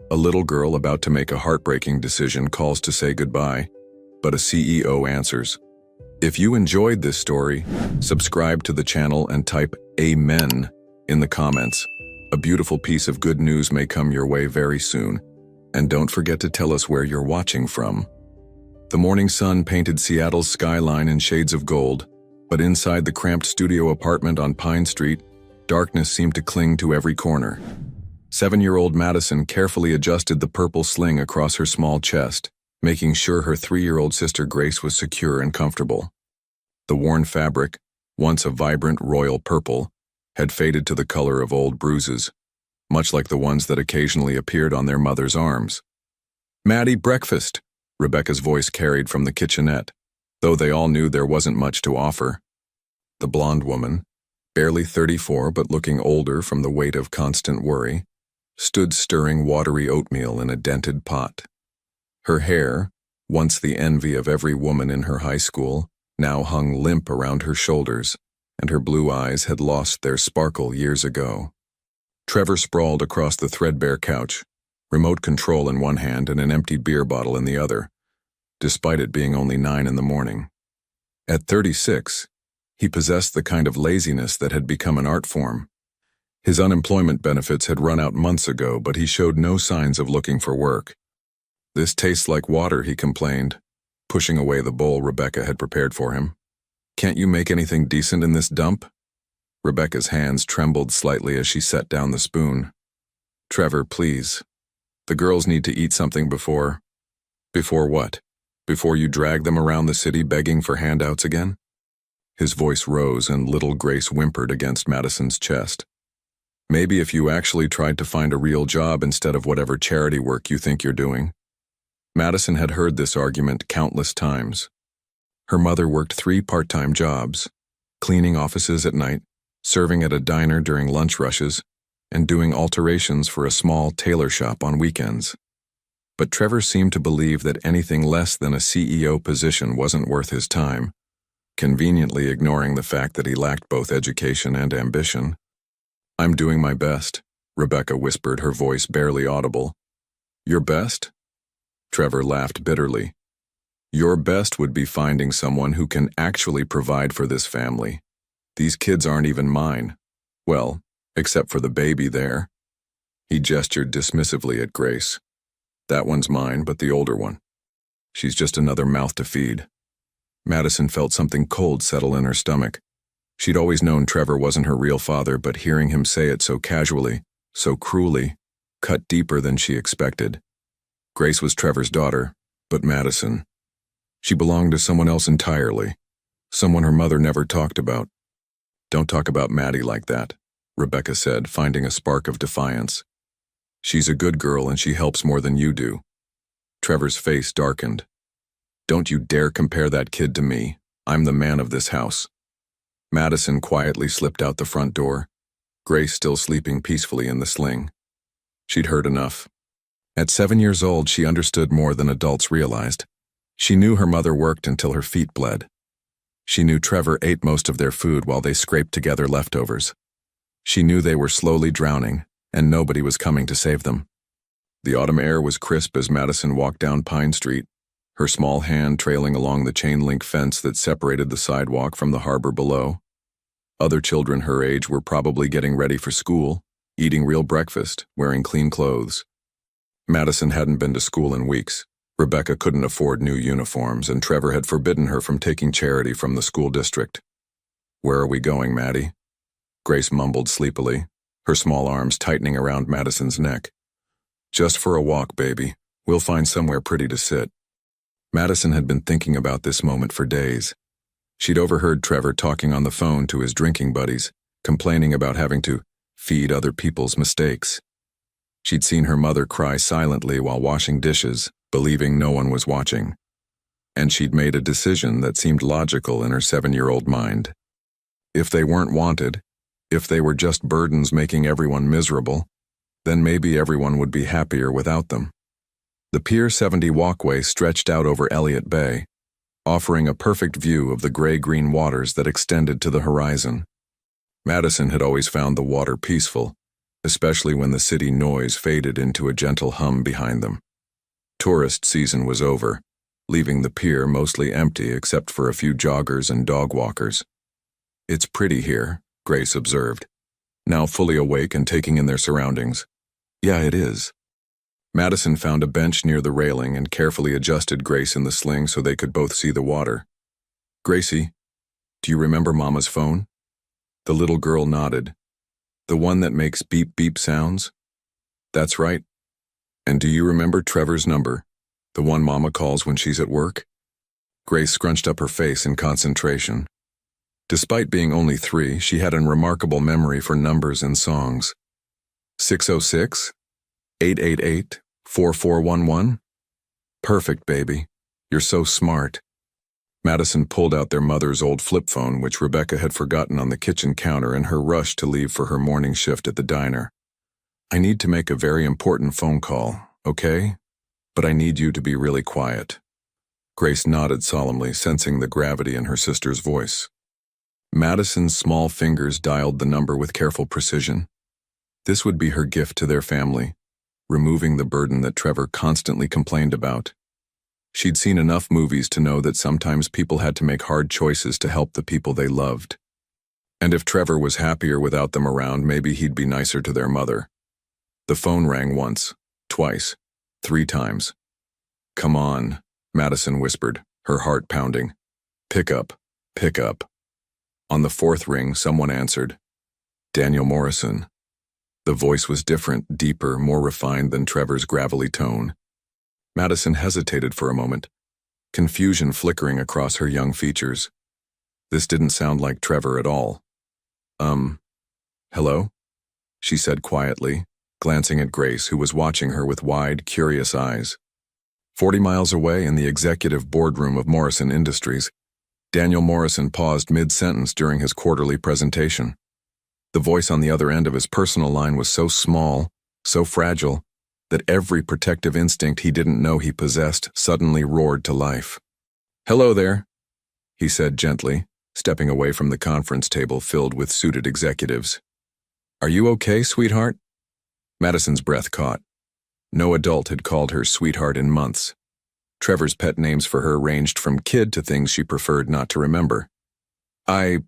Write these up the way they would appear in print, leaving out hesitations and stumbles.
A little girl about to make a heartbreaking decision calls to say goodbye, but a CEO answers. If you enjoyed this story, subscribe to the channel and type Amen in the comments. A beautiful piece of good news may come your way very soon. And don't forget to tell us where you're watching from. The morning sun painted Seattle's skyline in shades of gold, but inside the cramped studio apartment on Pine Street, darkness seemed to cling to every corner. 7-year-old Madison carefully adjusted the purple sling across her small chest, making sure her 3-year-old sister Grace was secure and comfortable. The worn fabric, once a vibrant royal purple, had faded to the color of old bruises, much like the ones that occasionally appeared on their mother's arms. "Maddie, breakfast," Rebecca's voice carried from the kitchenette, though they all knew there wasn't much to offer. The blonde woman, barely 34 but looking older from the weight of constant worry, stood stirring watery oatmeal in a dented pot. Her hair, once the envy of every woman in her high school, now hung limp around her shoulders, and her blue eyes had lost their sparkle years ago. Trevor sprawled across the threadbare couch, remote control in one hand and an empty beer bottle in the other, despite it being only 9 in the morning. At 36, he possessed the kind of laziness that had become an art form. His unemployment benefits had run out months ago, but he showed no signs of looking for work. "This tastes like water," he complained, pushing away the bowl Rebecca had prepared for him. "Can't you make anything decent in this dump?" Rebecca's hands trembled slightly as she set down the spoon. "Trevor, please. The girls need to eat something before..." "Before what? Before you drag them around the city begging for handouts again?" His voice rose and little Grace whimpered against Madison's chest. "Maybe if you actually tried to find a real job instead of whatever charity work you think you're doing." Madison had heard this argument countless times. Her mother worked 3 part-time jobs, cleaning offices at night, serving at a diner during lunch rushes, and doing alterations for a small tailor shop on weekends. But Trevor seemed to believe that anything less than a CEO position wasn't worth his time, conveniently ignoring the fact that he lacked both education and ambition. "I'm doing my best," Rebecca whispered, her voice barely audible. "Your best?" Trevor laughed bitterly. "Your best would be finding someone who can actually provide for this family. These kids aren't even mine. Well, except for the baby there." He gestured dismissively at Grace. "That one's mine, but the older one. She's just another mouth to feed." Madison felt something cold settle in her stomach. She'd always known Trevor wasn't her real father, but hearing him say it so casually, so cruelly, cut deeper than she expected. Grace was Trevor's daughter, but Madison. She belonged to someone else entirely, someone her mother never talked about. "Don't talk about Maddie like that," Rebecca said, finding a spark of defiance. "She's a good girl and she helps more than you do." Trevor's face darkened. "Don't you dare compare that kid to me. I'm the man of this house." Madison quietly slipped out the front door, Grace still sleeping peacefully in the sling. She'd heard enough. At 7 years old, she understood more than adults realized. She knew her mother worked until her feet bled. She knew Trevor ate most of their food while they scraped together leftovers. She knew they were slowly drowning, and nobody was coming to save them. The autumn air was crisp as Madison walked down Pine Street, her small hand trailing along the chain-link fence that separated the sidewalk from the harbor below. Other children her age were probably getting ready for school, eating real breakfast, wearing clean clothes. Madison hadn't been to school in weeks. Rebecca couldn't afford new uniforms, and Trevor had forbidden her from taking charity from the school district. "Where are we going, Maddie?" Grace mumbled sleepily, her small arms tightening around Madison's neck. "Just for a walk, baby. We'll find somewhere pretty to sit." Madison had been thinking about this moment for days. She'd overheard Trevor talking on the phone to his drinking buddies, complaining about having to feed other people's mistakes. She'd seen her mother cry silently while washing dishes, believing no one was watching. And she'd made a decision that seemed logical in her 7-year-old mind. If they weren't wanted, if they were just burdens making everyone miserable, then maybe everyone would be happier without them. The Pier 70 walkway stretched out over Elliott Bay, offering a perfect view of the gray-green waters that extended to the horizon. Madison had always found the water peaceful, especially when the city noise faded into a gentle hum behind them. Tourist season was over, leaving the pier mostly empty except for a few joggers and dog walkers. "It's pretty here," Grace observed, now fully awake and taking in their surroundings. "Yeah, it is." Madison found a bench near the railing and carefully adjusted Grace in the sling so they could both see the water. "Gracie, do you remember Mama's phone?" The little girl nodded. "The one that makes beep beep sounds?" "That's right. And do you remember Trevor's number? The one Mama calls when she's at work?" Grace scrunched up her face in concentration. Despite being only 3, she had a remarkable memory for numbers and songs. 606? 888? 4411? Perfect, baby. You're so smart. Madison pulled out their mother's old flip phone, which Rebecca had forgotten on the kitchen counter in her rush to leave for her morning shift at the diner. "I need to make a very important phone call, okay? But I need you to be really quiet." Grace nodded solemnly, sensing the gravity in her sister's voice. Madison's small fingers dialed the number with careful precision. This would be her gift to their family, removing the burden that Trevor constantly complained about. She'd seen enough movies to know that sometimes people had to make hard choices to help the people they loved. And if Trevor was happier without them around, maybe he'd be nicer to their mother. The phone rang once, twice, 3 times. "Come on," Madison whispered, her heart pounding. "Pick up, pick up." On the 4th ring, someone answered. Daniel Morrison. The voice was different, deeper, more refined than Trevor's gravelly tone. Madison hesitated for a moment, confusion flickering across her young features. This didn't sound like Trevor at all. Hello?" she said quietly, glancing at Grace, who was watching her with wide, curious eyes. 40 miles away in the executive boardroom of Morrison Industries, Daniel Morrison paused mid-sentence during his quarterly presentation. The voice on the other end of his personal line was so small, so fragile, that every protective instinct he didn't know he possessed suddenly roared to life. "Hello there," he said gently, stepping away from the conference table filled with suited executives. "Are you okay, sweetheart?" Madison's breath caught. No adult had called her sweetheart in months. Trevor's pet names for her ranged from kid to things she preferred not to remember. I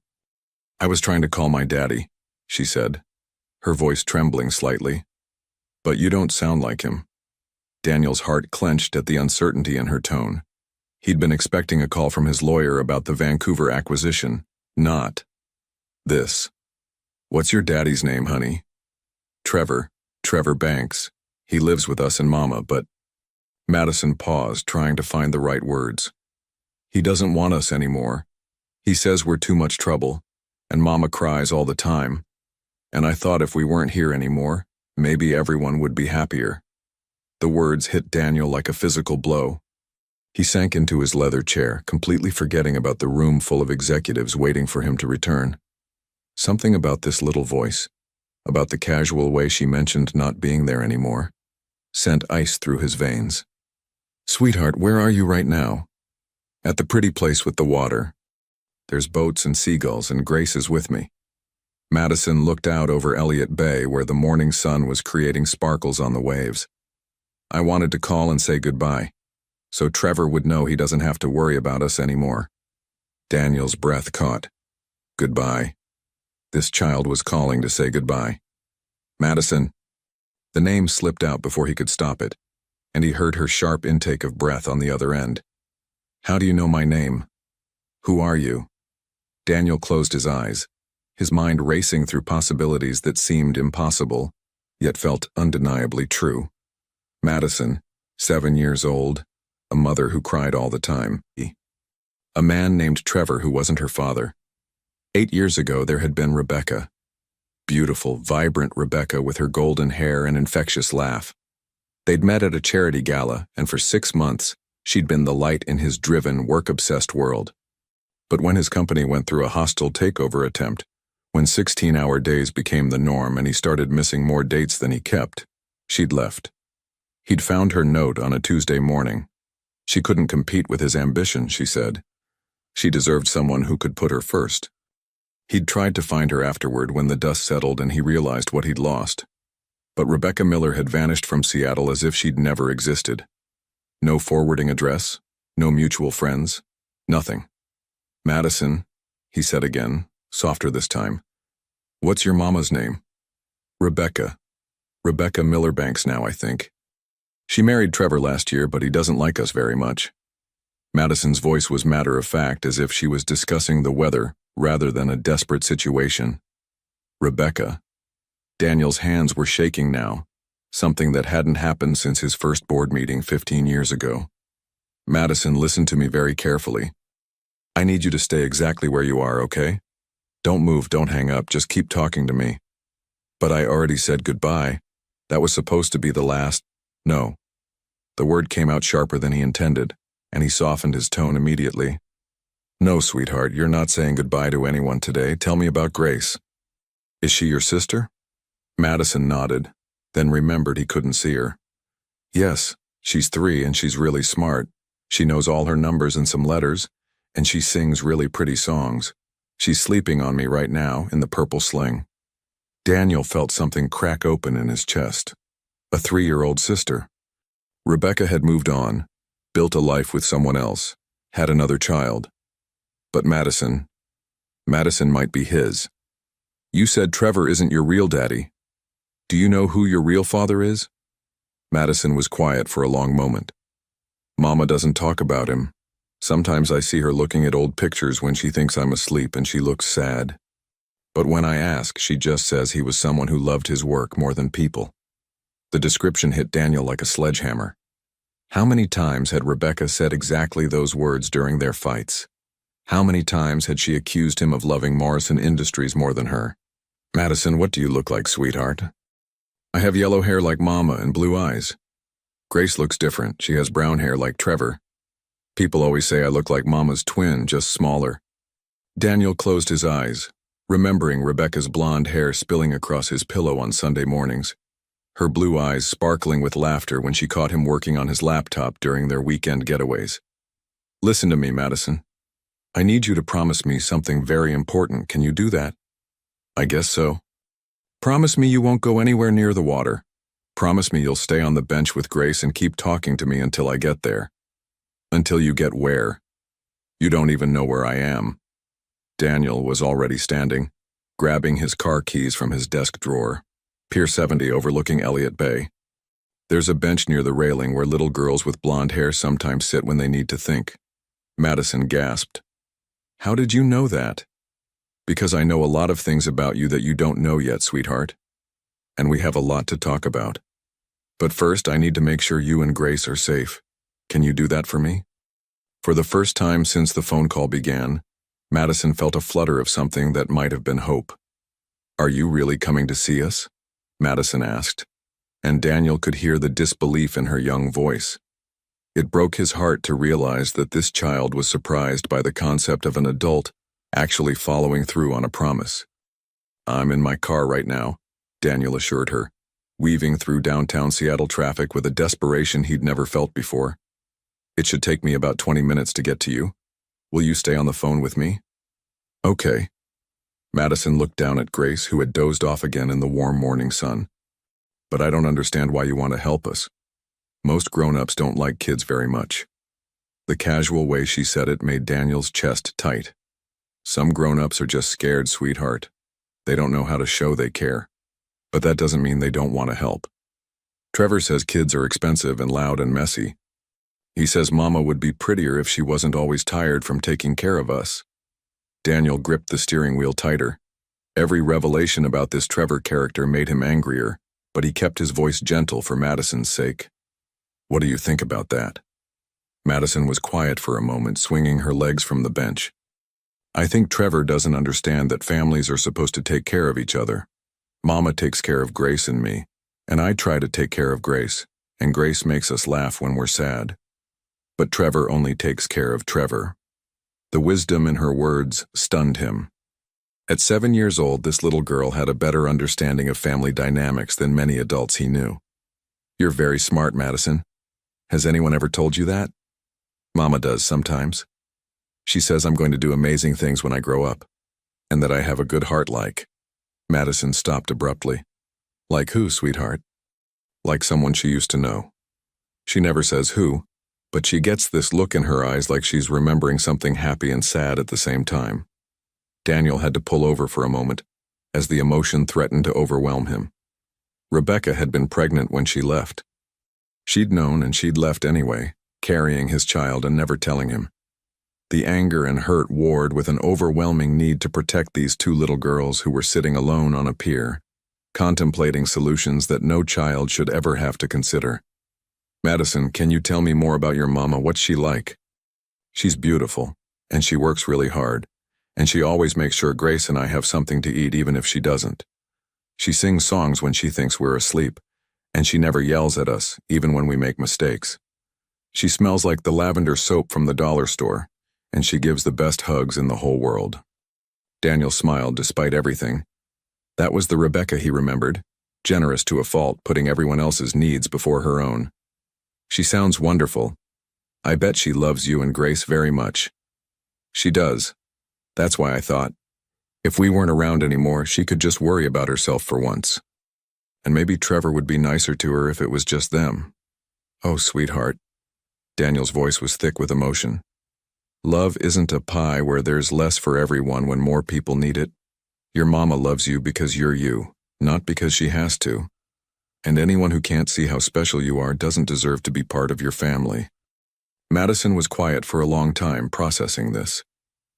was trying to call my daddy," she said, her voice trembling slightly. "But you don't sound like him." Daniel's heart clenched at the uncertainty in her tone. He'd been expecting a call from his lawyer about the Vancouver acquisition, not this. "What's your daddy's name, honey?" Trevor Banks. He lives with us and Mama, but..." Madison paused, trying to find the right words. "He doesn't want us anymore. He says we're too much trouble, and Mama cries all the time. And I thought if we weren't here anymore, maybe everyone would be happier." The words hit Daniel like a physical blow. He sank into his leather chair, completely forgetting about the room full of executives waiting for him to return. Something about this little voice, about the casual way she mentioned not being there anymore, sent ice through his veins. "Sweetheart, where are you right now?" "At the pretty place with the water. There's boats and seagulls, and Grace is with me." Madison looked out over Elliott Bay, where the morning sun was creating sparkles on the waves. "I wanted to call and say goodbye, so Trevor would know he doesn't have to worry about us anymore." Daniel's breath caught. Goodbye. This child was calling to say goodbye. "Madison." The name slipped out before he could stop it, and he heard her sharp intake of breath on the other end. "How do you know my name? Who are you?" Daniel closed his eyes, his mind racing through possibilities that seemed impossible, yet felt undeniably true. Madison, 7 years old, a mother who cried all the time. A man named Trevor who wasn't her father. 8 years ago there had been Rebecca. Beautiful, vibrant Rebecca with her golden hair and infectious laugh. They'd met at a charity gala, and for 6 months, she'd been the light in his driven, work-obsessed world. But when his company went through a hostile takeover attempt, when 16-hour days became the norm and he started missing more dates than he kept, she'd left. He'd found her note on a Tuesday morning. She couldn't compete with his ambition, she said. She deserved someone who could put her first. He'd tried to find her afterward when the dust settled and he realized what he'd lost. But Rebecca Miller had vanished from Seattle as if she'd never existed. No forwarding address, no mutual friends, nothing. "Madison," he said again, softer this time. "What's your mama's name?" "Rebecca. Rebecca Millerbanks now, I think. She married Trevor last year, but he doesn't like us very much." Madison's voice was matter-of-fact, as if she was discussing the weather rather than a desperate situation. "Rebecca." Daniel's hands were shaking now, something that hadn't happened since his first board meeting 15 years ago. "Madison, listen to me very carefully. I need you to stay exactly where you are, okay? Don't move, don't hang up, just keep talking to me." "But I already said goodbye. That was supposed to be the last—" "No." The word came out sharper than he intended, and he softened his tone immediately. "No, sweetheart, you're not saying goodbye to anyone today. Tell me about Grace." "Is she your sister?" Madison nodded, then remembered he couldn't see her. "Yes, she's 3 and she's really smart. She knows all her numbers and some letters, and she sings really pretty songs. She's sleeping on me right now in the purple sling." Daniel felt something crack open in his chest. A 3-year-old sister. Rebecca had moved on, built a life with someone else, had another child. But Madison might be his. "You said Trevor isn't your real daddy. Do you know who your real father is?" Madison was quiet for a long moment. "Mama doesn't talk about him. Sometimes I see her looking at old pictures when she thinks I'm asleep and she looks sad. But when I ask, she just says he was someone who loved his work more than people." The description hit Daniel like a sledgehammer. How many times had Rebecca said exactly those words during their fights? How many times had she accused him of loving Morrison Industries more than her? "Madison, what do you look like, sweetheart?" "I have yellow hair like Mama and blue eyes. Grace looks different. She has brown hair like Trevor. People always say I look like Mama's twin, just smaller." Daniel closed his eyes, remembering Rebecca's blonde hair spilling across his pillow on Sunday mornings, her blue eyes sparkling with laughter when she caught him working on his laptop during their weekend getaways. "Listen to me, Madison. I need you to promise me something very important. Can you do that?" "I guess so." "Promise me you won't go anywhere near the water. Promise me you'll stay on the bench with Grace and keep talking to me until I get there." "Until you get where?" "You don't even know where I am." Daniel was already standing, grabbing his car keys from his desk drawer. Pier 70 overlooking Elliott Bay. "There's a bench near the railing where little girls with blonde hair sometimes sit when they need to think." Madison gasped. "How did you know that?" "Because I know a lot of things about you that you don't know yet, sweetheart. And we have a lot to talk about. But first, I need to make sure you and Grace are safe. Can you do that for me?" For the first time since the phone call began, Madison felt a flutter of something that might have been hope. "Are you really coming to see us?" Madison asked, and Daniel could hear the disbelief in her young voice. It broke his heart to realize that this child was surprised by the concept of an adult actually following through on a promise. "I'm in my car right now," Daniel assured her, weaving through downtown Seattle traffic with a desperation he'd never felt before. "It should take me about 20 minutes to get to you. Will you stay on the phone with me?" "Okay." Madison looked down at Grace, who had dozed off again in the warm morning sun. "But I don't understand why you want to help us. Most grown-ups don't like kids very much." The casual way she said it made Daniel's chest tight. "Some grown-ups are just scared, sweetheart. They don't know how to show they care. But that doesn't mean they don't want to help. Trevor says kids are expensive and loud and messy. He says Mama would be prettier if she wasn't always tired from taking care of us." Daniel gripped the steering wheel tighter. Every revelation about this Trevor character made him angrier, but he kept his voice gentle for Madison's sake. "What do you think about that?" Madison was quiet for a moment, swinging her legs from the bench. "I think Trevor doesn't understand that families are supposed to take care of each other. Mama takes care of Grace and me, and I try to take care of Grace, and Grace makes us laugh when we're sad. But Trevor only takes care of Trevor." The wisdom in her words stunned him. At 7 years old, this little girl had a better understanding of family dynamics than many adults he knew. "You're very smart, Madison. Has anyone ever told you that?" "Mama does sometimes. She says I'm going to do amazing things when I grow up, and that I have a good heart like." Madison stopped abruptly. "Like who, sweetheart?" like someone she used to know. She never says who, but she gets this look in her eyes like she's remembering something happy and sad at the same time. Daniel had to pull over for a moment, as the emotion threatened to overwhelm him. Rebecca had been pregnant when she left. She'd known and she'd left anyway, carrying his child and never telling him. The anger and hurt warred with an overwhelming need to protect these two little girls who were sitting alone on a pier, contemplating solutions that no child should ever have to consider. Madison, can you tell me more about your mama? What's she like? She's beautiful, and she works really hard, and she always makes sure Grace and I have something to eat even if she doesn't. She sings songs when she thinks we're asleep, and she never yells at us, even when we make mistakes. She smells like the lavender soap from the dollar store, and she gives the best hugs in the whole world. Daniel smiled despite everything. That was the Rebecca he remembered, generous to a fault, putting everyone else's needs before her own. She sounds wonderful. I bet she loves you and Grace very much. She does. That's why I thought, if we weren't around anymore, she could just worry about herself for once. And maybe Trevor would be nicer to her if it was just them. Oh, sweetheart. Daniel's voice was thick with emotion. Love isn't a pie where there's less for everyone when more people need it. Your mama loves you because you're you, not because she has to. And anyone who can't see how special you are doesn't deserve to be part of your family. Madison was quiet for a long time, processing this.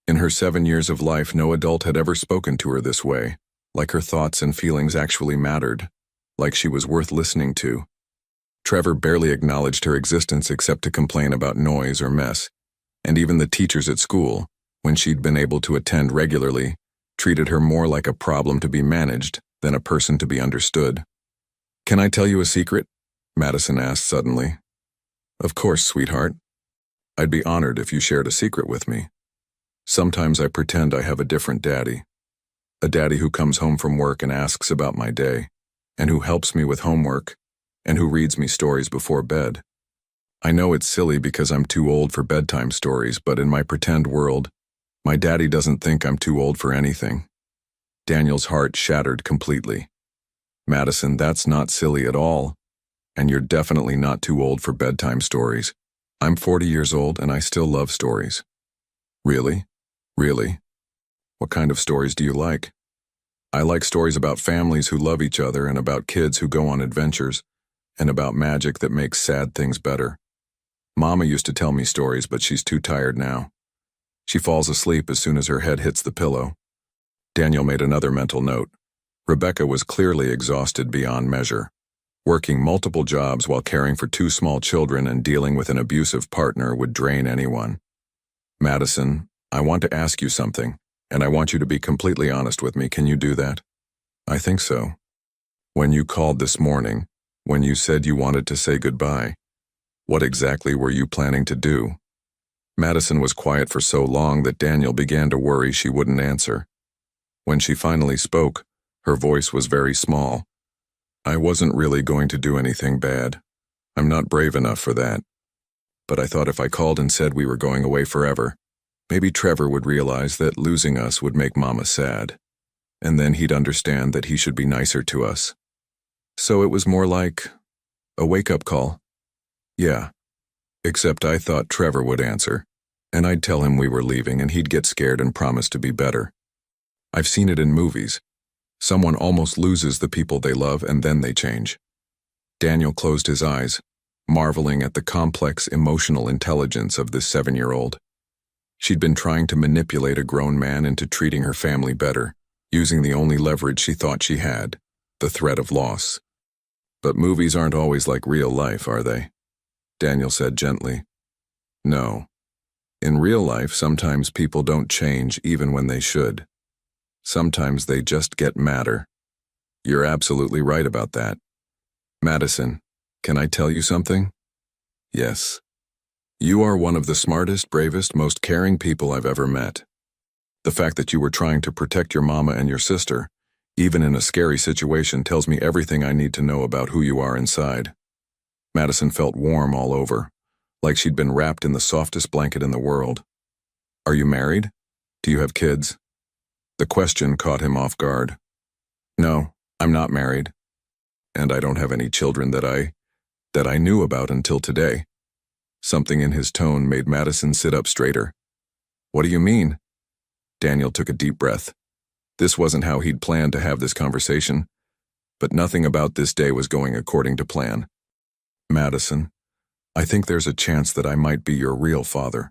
In her 7 years of life, no adult had ever spoken to her this way, like her thoughts and feelings actually mattered, like she was worth listening to. Trevor barely acknowledged her existence except to complain about noise or mess, and even the teachers at school, when she'd been able to attend regularly, treated her more like a problem to be managed than a person to be understood. Can I tell you a secret? Madison asked suddenly. Of course, sweetheart. I'd be honored if you shared a secret with me. Sometimes I pretend I have a different daddy. A daddy who comes home from work and asks about my day, and who helps me with homework, and who reads me stories before bed. I know it's silly because I'm too old for bedtime stories, but in my pretend world, my daddy doesn't think I'm too old for anything. Daniel's heart shattered completely. Madison, that's not silly at all, and you're definitely not too old for bedtime stories. I'm 40 years old and I still love stories. Really? Really? What kind of stories do you like? I like stories about families who love each other and about kids who go on adventures, and about magic that makes sad things better. Mama used to tell me stories, but she's too tired now. She falls asleep as soon as her head hits the pillow. Daniel made another mental note. Rebecca was clearly exhausted beyond measure. Working multiple jobs while caring for 2 small children and dealing with an abusive partner would drain anyone. Madison, I want to ask you something, and I want you to be completely honest with me. Can you do that? I think so. When you called this morning, when you said you wanted to say goodbye, what exactly were you planning to do? Madison was quiet for so long that Daniel began to worry she wouldn't answer. When she finally spoke, her voice was very small. I wasn't really going to do anything bad. I'm not brave enough for that. But I thought if I called and said we were going away forever, maybe Trevor would realize that losing us would make Mama sad. And then he'd understand that he should be nicer to us. So it was more like a wake-up call. Yeah. Except I thought Trevor would answer, and I'd tell him we were leaving and he'd get scared and promise to be better. I've seen it in movies. Someone almost loses the people they love and then they change. Daniel closed his eyes, marveling at the complex emotional intelligence of this 7-year-old. She'd been trying to manipulate a grown man into treating her family better, using the only leverage she thought she had, the threat of loss. But movies aren't always like real life, are they? Daniel said gently. No. In real life, sometimes people don't change even when they should. Sometimes they just get madder. You're absolutely right about that. Madison, can I tell you something? Yes. You are one of the smartest, bravest, most caring people I've ever met. The fact that you were trying to protect your mama and your sister, even in a scary situation, tells me everything I need to know about who you are inside. Madison felt warm all over, like she'd been wrapped in the softest blanket in the world. Are you married? Do you have kids? The question caught him off guard. No, I'm not married. and I don't have any children that I knew about until today. Something in his tone made Madison sit up straighter. What do you mean? Daniel took a deep breath. This wasn't how he'd planned to have this conversation, but nothing about this day was going according to plan. Madison, I think there's a chance that I might be your real father.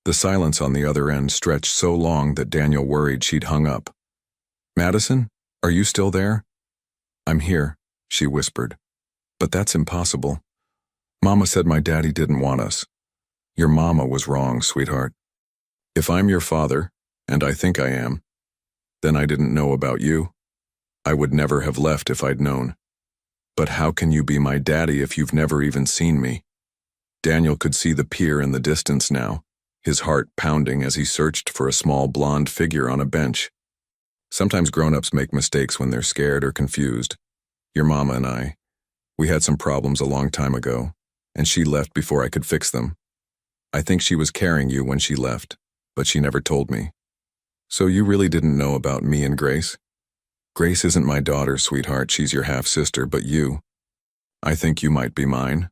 The silence on the other end stretched so long that Daniel worried she'd hung up. Madison, are you still there? I'm here, she whispered. But that's impossible. Mama said my daddy didn't want us. Your mama was wrong, sweetheart. If I'm your father, and I think I am, then I didn't know about you. I would never have left if I'd known. But how can you be my daddy if you've never even seen me? Daniel could see the pier in the distance now, his heart pounding as he searched for a small blonde figure on a bench. Sometimes grown-ups make mistakes when they're scared or confused. Your mama and we had some problems a long time ago, and she left before I could fix them. I think she was carrying you when she left, but she never told me. So you really didn't know about me and Grace? Grace isn't my daughter, sweetheart. She's your half-sister, but you. I think you might be mine.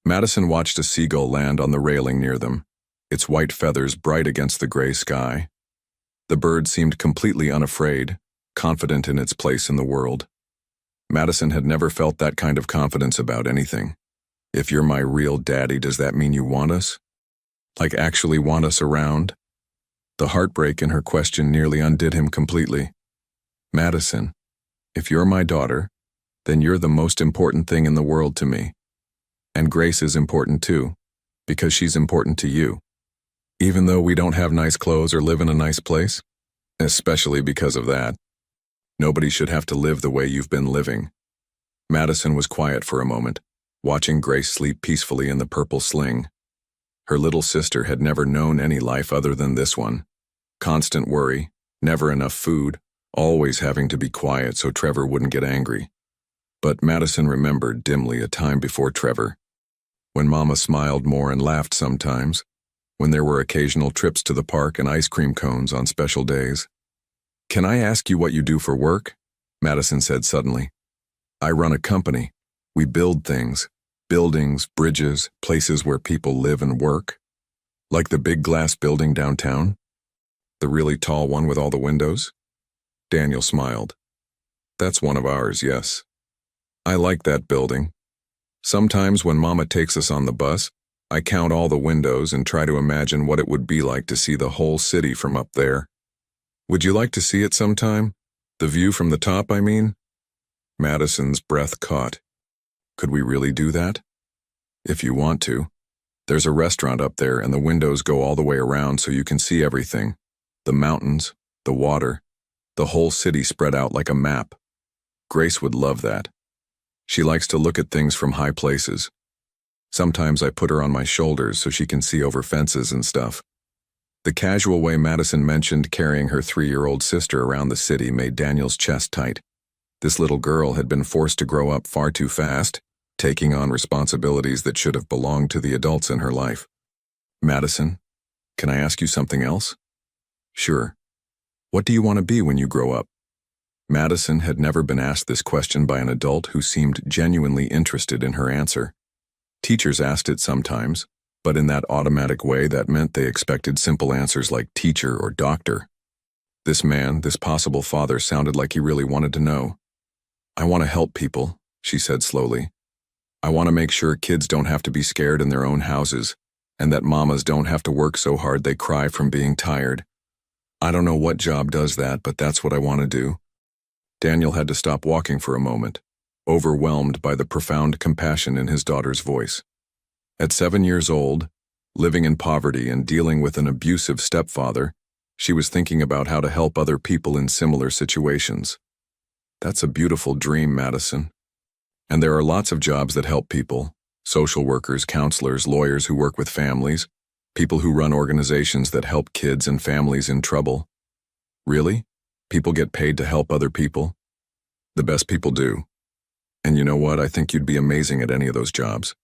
Madison watched a seagull land on the railing near them, its white feathers bright against the gray sky. The bird seemed completely unafraid, confident in its place in the world. Madison had never felt that kind of confidence about anything. If you're my real daddy, does that mean you want us? Like actually want us around? The heartbreak in her question nearly undid him completely. Madison, if you're my daughter, then you're the most important thing in the world to me. And Grace is important too, because she's important to you. Even though we don't have nice clothes or live in a nice place, especially because of that. Nobody should have to live the way you've been living. Madison was quiet for a moment, watching Grace sleep peacefully in the purple sling. Her little sister had never known any life other than this one. Constant worry, never enough food, always having to be quiet so Trevor wouldn't get angry. But Madison remembered dimly a time before Trevor, when Mama smiled more and laughed sometimes, when there were occasional trips to the park and ice cream cones on special days. Can I ask you what you do for work? Madison said suddenly. I run a company. We build things, buildings, bridges, places where people live and work. Like the big glass building downtown? The really tall one with all the windows? Daniel smiled. That's one of ours, yes. I like that building. Sometimes when Mama takes us on the bus, I count all the windows and try to imagine what it would be like to see the whole city from up there. Would you like to see it sometime? The view from the top, I mean? Madison's breath caught. Could we really do that? If you want to. There's a restaurant up there and the windows go all the way around so you can see everything. The mountains, the water, the whole city spread out like a map. Grace would love that. She likes to look at things from high places. Sometimes I put her on my shoulders so she can see over fences and stuff. The casual way Madison mentioned carrying her 3-year-old sister around the city made Daniel's chest tight. This little girl had been forced to grow up far too fast, taking on responsibilities that should have belonged to the adults in her life. Madison, can I ask you something else? Sure. What do you want to be when you grow up? Madison had never been asked this question by an adult who seemed genuinely interested in her answer. Teachers asked it sometimes, but in that automatic way that meant they expected simple answers like teacher or doctor. This man, this possible father, sounded like he really wanted to know. I want to help people, she said slowly. I want to make sure kids don't have to be scared in their own houses, and that mamas don't have to work so hard they cry from being tired. I don't know what job does that, but that's what I want to do. Daniel had to stop walking for a moment, overwhelmed by the profound compassion in his daughter's voice. At 7 years old, living in poverty and dealing with an abusive stepfather, she was thinking about how to help other people in similar situations. That's a beautiful dream, Madison. And there are lots of jobs that help people: social workers, counselors, lawyers who work with families, people who run organizations that help kids and families in trouble. Really? People get paid to help other people? The best people do. And you know what? I think you'd be amazing at any of those jobs.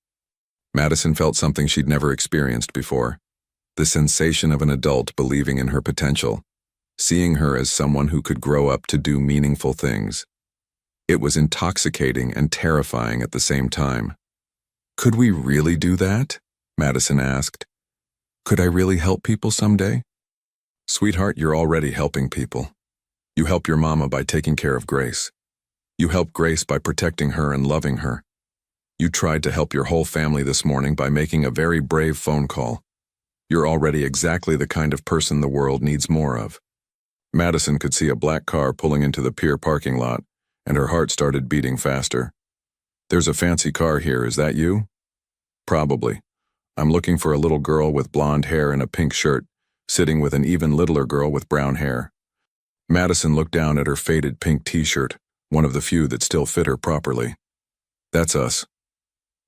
Madison felt something she'd never experienced before. The sensation of an adult believing in her potential, seeing her as someone who could grow up to do meaningful things. It was intoxicating and terrifying at the same time. Could we really do that? Madison asked. Could I really help people someday? Sweetheart, you're already helping people. You help your mama by taking care of Grace. You help Grace by protecting her and loving her. You tried to help your whole family this morning by making a very brave phone call. You're already exactly the kind of person the world needs more of. Madison could see a black car pulling into the pier parking lot, and her heart started beating faster. There's a fancy car here, is that you? Probably. I'm looking for a little girl with blonde hair and a pink shirt, sitting with an even littler girl with brown hair. Madison looked down at her faded pink t-shirt, one of the few that still fit her properly. That's us.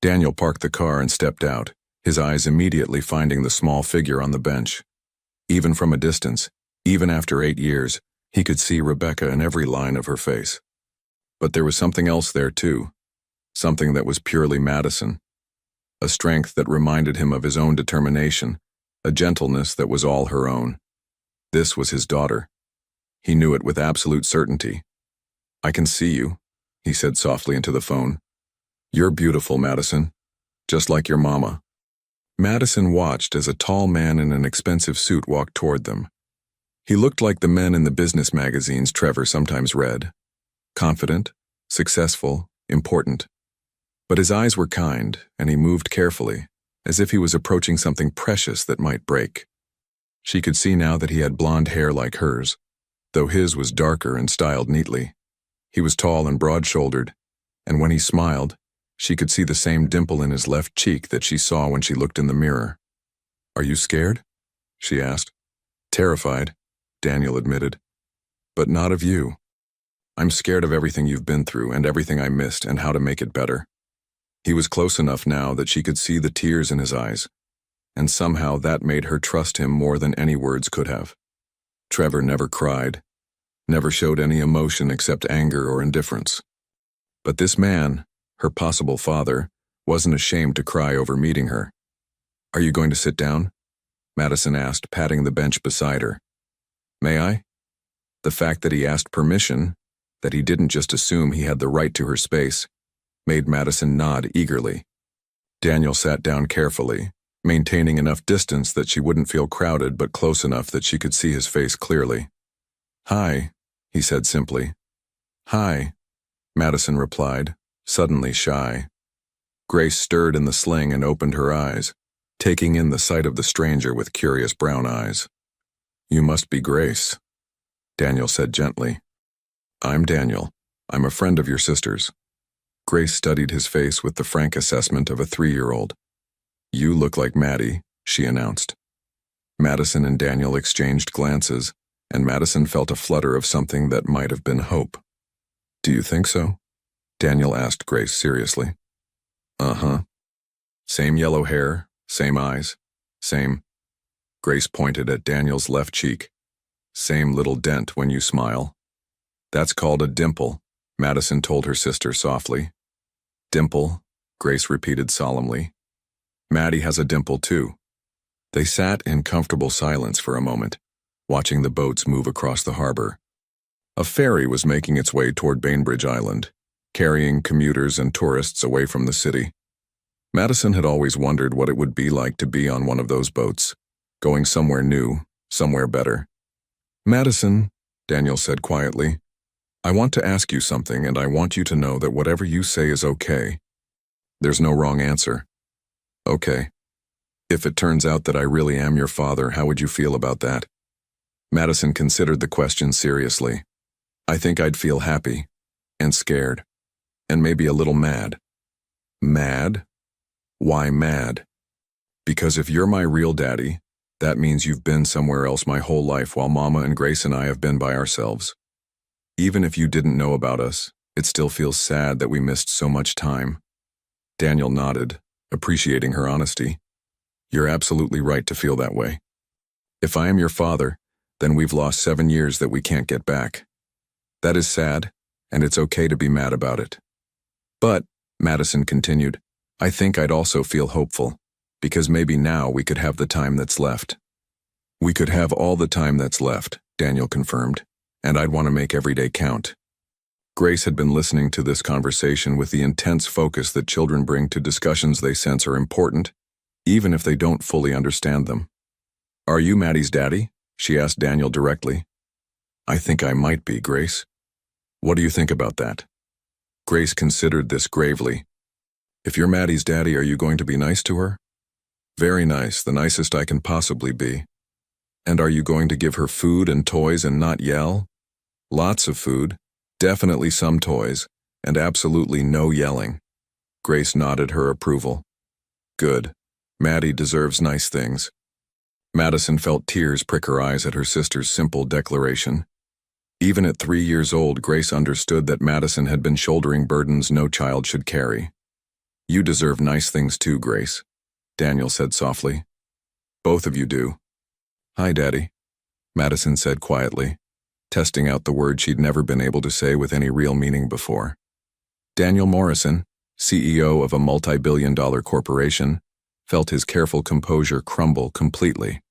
Daniel parked the car and stepped out, his eyes immediately finding the small figure on the bench. Even from a distance, even after 8 years, he could see Rebecca in every line of her face. But there was something else there too, something that was purely Madison. A strength that reminded him of his own determination, a gentleness that was all her own. This was his daughter. He knew it with absolute certainty. I can see you, he said softly into the phone. You're beautiful, Madison, just like your mama. Madison watched as a tall man in an expensive suit walked toward them. He looked like the men in the business magazines Trevor sometimes read. Confident, successful, important. But his eyes were kind, and he moved carefully, as if he was approaching something precious that might break. She could see now that he had blonde hair like hers, though his was darker and styled neatly. He was tall and broad-shouldered, and when he smiled, she could see the same dimple in his left cheek that she saw when she looked in the mirror. Are you scared? She asked. Terrified, Daniel admitted. But not of you. I'm scared of everything you've been through and everything I missed and how to make it better. He was close enough now that she could see the tears in his eyes, and somehow that made her trust him more than any words could have. Trevor never cried, never showed any emotion except anger or indifference. But this man, her possible father, wasn't ashamed to cry over meeting her. Are you going to sit down? Madison asked, patting the bench beside her. May I? The fact that he asked permission, that he didn't just assume he had the right to her space, made Madison nod eagerly. Daniel sat down carefully, maintaining enough distance that she wouldn't feel crowded but close enough that she could see his face clearly. Hi, he said simply. Hi, Madison replied, suddenly shy. Grace stirred in the sling and opened her eyes, taking in the sight of the stranger with curious brown eyes. You must be Grace, Daniel said gently. I'm Daniel. I'm a friend of your sister's. Grace studied his face with the frank assessment of a 3-year-old. You look like Maddie, she announced. Madison and Daniel exchanged glances, and Madison felt a flutter of something that might have been hope. Do you think so? Daniel asked Grace seriously. Uh-huh. Same yellow hair, same eyes, same. Grace pointed at Daniel's left cheek. Same little dent when you smile. That's called a dimple, Madison told her sister softly. Dimple, Grace repeated solemnly. Maddie has a dimple too. They sat in comfortable silence for a moment, watching the boats move across the harbor. A ferry was making its way toward Bainbridge Island, carrying commuters and tourists away from the city. Madison had always wondered what it would be like to be on one of those boats, going somewhere new, somewhere better. Madison, Daniel said quietly, I want to ask you something, and I want you to know that whatever you say is okay. There's no wrong answer. Okay. If it turns out that I really am your father, how would you feel about that? Madison considered the question seriously. I think I'd feel happy, and scared, and maybe a little mad. Mad? Why mad? Because if you're my real daddy, that means you've been somewhere else my whole life while Mama and Grace and I have been by ourselves. Even if you didn't know about us, it still feels sad that we missed so much time. Daniel nodded, appreciating her honesty. You're absolutely right to feel that way. If I am your father, then we've lost 7 years that we can't get back. That is sad, and it's okay to be mad about it. But, Madison continued, I think I'd also feel hopeful, because maybe now we could have the time that's left. We could have all the time that's left, Daniel confirmed, and I'd want to make every day count. Grace had been listening to this conversation with the intense focus that children bring to discussions they sense are important, even if they don't fully understand them. "Are you Maddie's daddy?" she asked Daniel directly. "I think I might be, Grace. What do you think about that?" Grace considered this gravely. "If you're Maddie's daddy, are you going to be nice to her?" "Very nice, the nicest I can possibly be." "And are you going to give her food and toys and not yell?" "Lots of food, definitely some toys, and absolutely no yelling." Grace nodded her approval. "Good. Maddie deserves nice things." Madison felt tears prick her eyes at her sister's simple declaration. Even at 3 years old, Grace understood that Madison had been shouldering burdens no child should carry. "You deserve nice things too, Grace," Daniel said softly. "Both of you do." "Hi, Daddy," Madison said quietly, testing out the word she'd never been able to say with any real meaning before. Daniel Morrison, CEO of a multi-billion-dollar corporation, felt his careful composure crumble completely.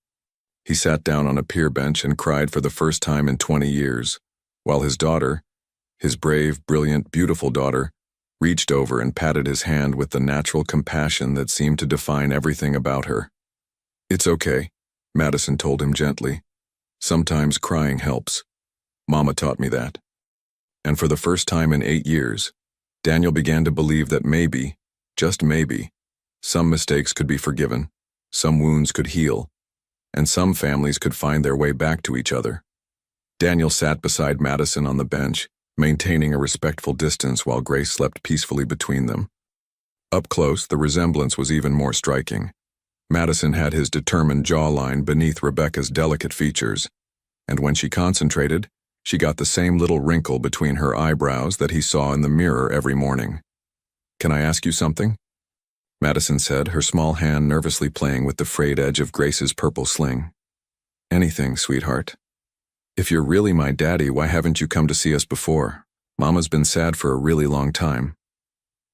He sat down on a pier bench and cried for the first time in 20 years, while his daughter, his brave, brilliant, beautiful daughter, reached over and patted his hand with the natural compassion that seemed to define everything about her. "It's okay," Madison told him gently. "Sometimes crying helps. Mama taught me that." And for the first time in 8 years, Daniel began to believe that maybe, just maybe, some mistakes could be forgiven, some wounds could heal, and some families could find their way back to each other. Daniel sat beside Madison on the bench, maintaining a respectful distance while Grace slept peacefully between them. Up close, the resemblance was even more striking. Madison had his determined jawline beneath Rebecca's delicate features, and when she concentrated, she got the same little wrinkle between her eyebrows that he saw in the mirror every morning. "Can I ask you something?" Madison said, her small hand nervously playing with the frayed edge of Grace's purple sling. "Anything, sweetheart. If you're really my daddy, why haven't you come to see us before? Mama's been sad for a really long time."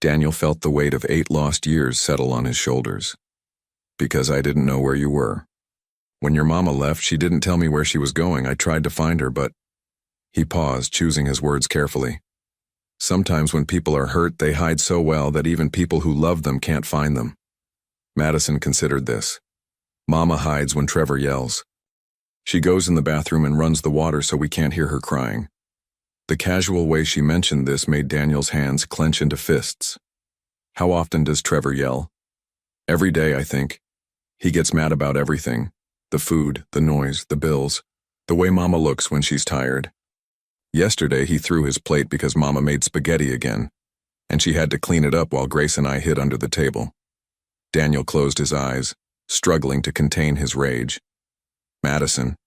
Daniel felt the weight of 8 lost years settle on his shoulders. "Because I didn't know where you were. When your mama left, she didn't tell me where she was going. I tried to find her, but—" He paused, choosing his words carefully. "Sometimes when people are hurt, they hide so well that even people who love them can't find them." Madison considered this. "Mama hides when Trevor yells. She goes in the bathroom and runs the water so we can't hear her crying." The casual way she mentioned this made Daniel's hands clench into fists. "How often does Trevor yell?" "Every day, I think. He gets mad about everything. The food, the noise, the bills, the way Mama looks when she's tired. Yesterday he threw his plate because Mama made spaghetti again, and she had to clean it up while Grace and I hid under the table." Daniel closed his eyes, struggling to contain his rage. "Madison,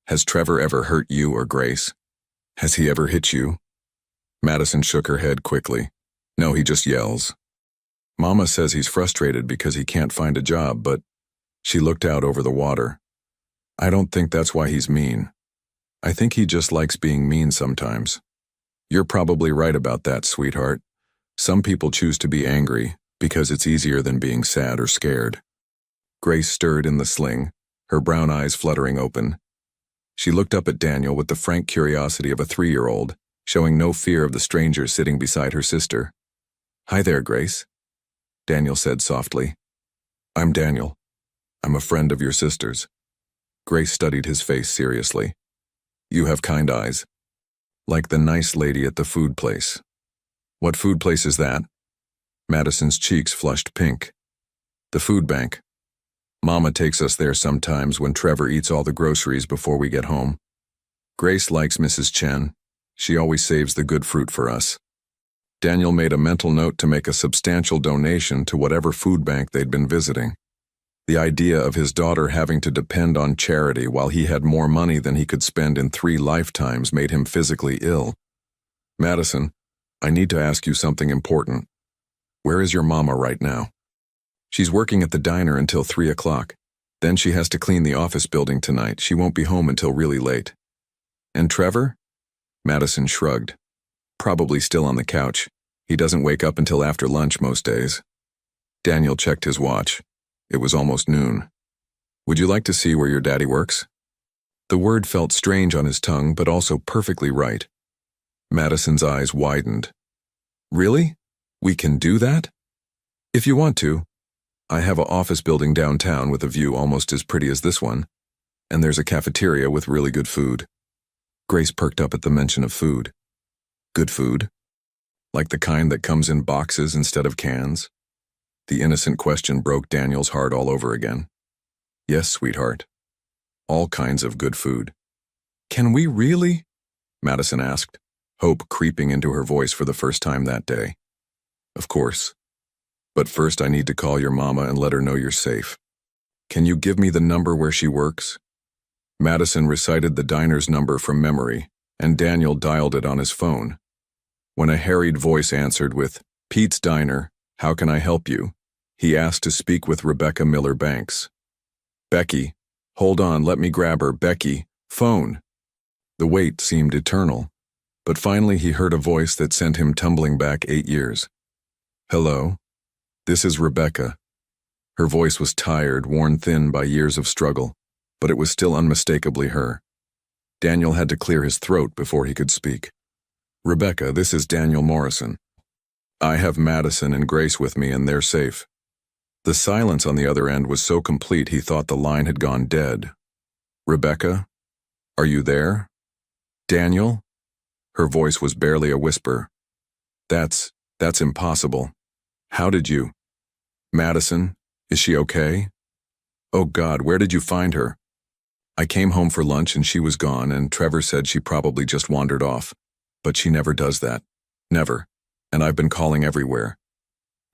has Trevor ever hurt you or Grace? Has he ever hit you?" Madison shook her head quickly. "No, he just yells. Mama says he's frustrated because he can't find a job, but—" She looked out over the water. "I don't think that's why he's mean. I think he just likes being mean sometimes. You're probably right about that, sweetheart. Some people choose to be angry because it's easier than being sad or scared." Grace stirred in the sling, her brown eyes fluttering open. She looked up at Daniel with the frank curiosity of a 3-year-old, showing no fear of the stranger sitting beside her sister. "Hi there, Grace," Daniel said softly. "I'm Daniel. I'm a friend of your sister's." Grace studied his face seriously. "You have kind eyes. Like the nice lady at the food place." "What food place is that?" Madison's cheeks flushed pink. "The food bank. Mama takes us there sometimes when Trevor eats all the groceries before we get home. Grace likes Mrs. Chen. She always saves the good fruit for us." Daniel made a mental note to make a substantial donation to whatever food bank they'd been visiting. The idea of his daughter having to depend on charity while he had more money than he could spend in 3 lifetimes made him physically ill. "Madison, I need to ask you something important. Where is your mama right now?" "She's working at the diner until 3 o'clock. Then she has to clean the office building tonight. She won't be home until really late." "And Trevor?" Madison shrugged. "Probably still on the couch. He doesn't wake up until after lunch most days." Daniel checked his watch. It was almost noon. "Would you like to see where your daddy works?" The word felt strange on his tongue, but also perfectly right. Madison's eyes widened. Really? We can do that? If you want to. I have an office building downtown with a view almost as pretty as this one, and there's a cafeteria with really good food. Grace perked up at the mention of food. Good food? Like the kind that comes in boxes instead of cans? The innocent question broke Daniel's heart all over again. Yes, sweetheart. All kinds of good food. Can we really? Madison asked, hope creeping into her voice for the first time that day. Of course. But first I need to call your mama and let her know you're safe. Can you give me the number where she works? Madison recited the diner's number from memory, and Daniel dialed it on his phone. When a harried voice answered with, Pete's Diner, how can I help you? He asked to speak with Rebecca Miller Banks. Becky, hold on, let me grab her. Becky, phone. The wait seemed eternal, but finally he heard a voice that sent him tumbling back 8 years. Hello? This is Rebecca. Her voice was tired, worn thin by years of struggle, but it was still unmistakably her. Daniel had to clear his throat before he could speak. Rebecca, this is Daniel Morrison. I have Madison and Grace with me and they're safe. The silence on the other end was so complete he thought the line had gone dead. Rebecca? Are you there? Daniel? Her voice was barely a whisper. That's impossible. How did you? Madison, is she okay? Oh God, where did you find her? I came home for lunch and she was gone, and Trevor said she probably just wandered off. But she never does that. Never. And I've been calling everywhere.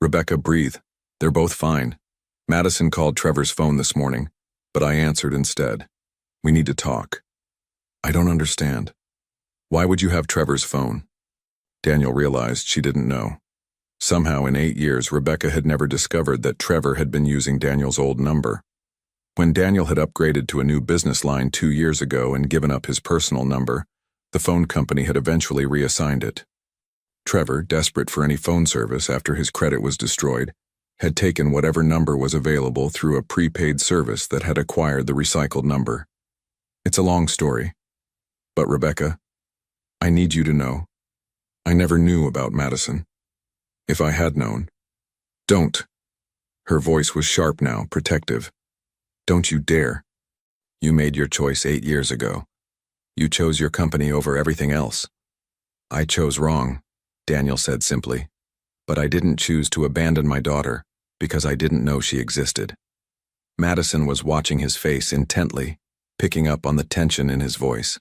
Rebecca, breathe. They're both fine. Madison called Trevor's phone this morning, but I answered instead. We need to talk. I don't understand. Why would you have Trevor's phone? Daniel realized she didn't know. Somehow in 8 years, Rebecca had never discovered that Trevor had been using Daniel's old number. When Daniel had upgraded to a new business line 2 years ago and given up his personal number, the phone company had eventually reassigned it. Trevor, desperate for any phone service after his credit was destroyed, had taken whatever number was available through a prepaid service that had acquired the recycled number. It's a long story. But Rebecca, I need you to know. I never knew about Madison. If I had known. Don't. Her voice was sharp now, protective. Don't you dare. You made your choice 8 years ago. You chose your company over everything else. I chose wrong, Daniel said simply. But I didn't choose to abandon my daughter because I didn't know she existed. Madison was watching his face intently, picking up on the tension in his voice.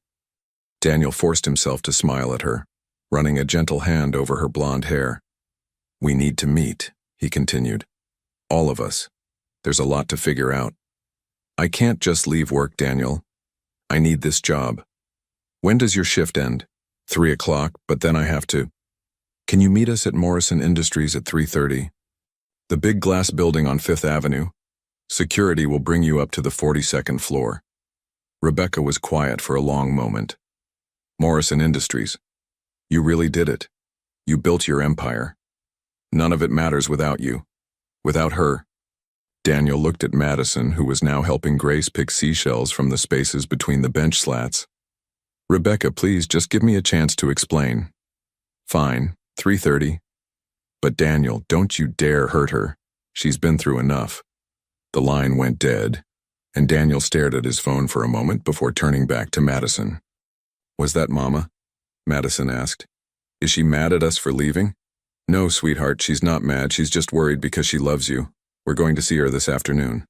Daniel forced himself to smile at her, running a gentle hand over her blonde hair. We need to meet, he continued. All of us. There's a lot to figure out. I can't just leave work, Daniel. I need this job. When does your shift end? 3 o'clock, but then I have to. Can you meet us at Morrison Industries at 3:30? The big glass building on 5th Avenue. Security will bring you up to the 42nd floor. Rebecca was quiet for a long moment. Morrison Industries. You really did it. You built your empire. None of it matters without you. Without her. Daniel looked at Madison, who was now helping Grace pick seashells from the spaces between the bench slats. Rebecca, please just give me a chance to explain. Fine, 3:30. But Daniel, don't you dare hurt her. She's been through enough. The line went dead, and Daniel stared at his phone for a moment before turning back to Madison. Was that Mama? Madison asked. Is she mad at us for leaving? No, sweetheart, she's not mad. She's just worried because she loves you. We're going to see her this afternoon.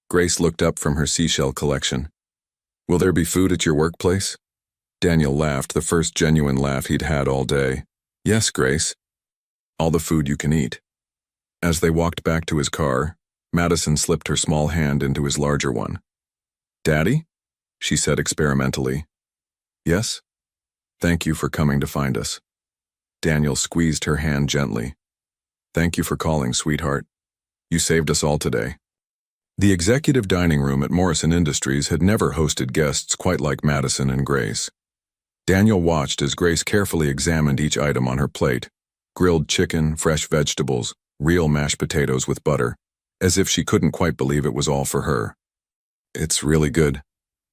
Grace looked up from her seashell collection. Will there be food at your workplace? Daniel laughed, the first genuine laugh he'd had all day. Yes, Grace. All the food you can eat. As they walked back to his car, Madison slipped her small hand into his larger one. Daddy? She said experimentally. Yes? Thank you for coming to find us. Daniel squeezed her hand gently. Thank you for calling, sweetheart. You saved us all today. The executive dining room at Morrison Industries had never hosted guests quite like Madison and Grace. Daniel watched as Grace carefully examined each item on her plate. Grilled chicken, fresh vegetables, real mashed potatoes with butter, as if she couldn't quite believe it was all for her. It's really good,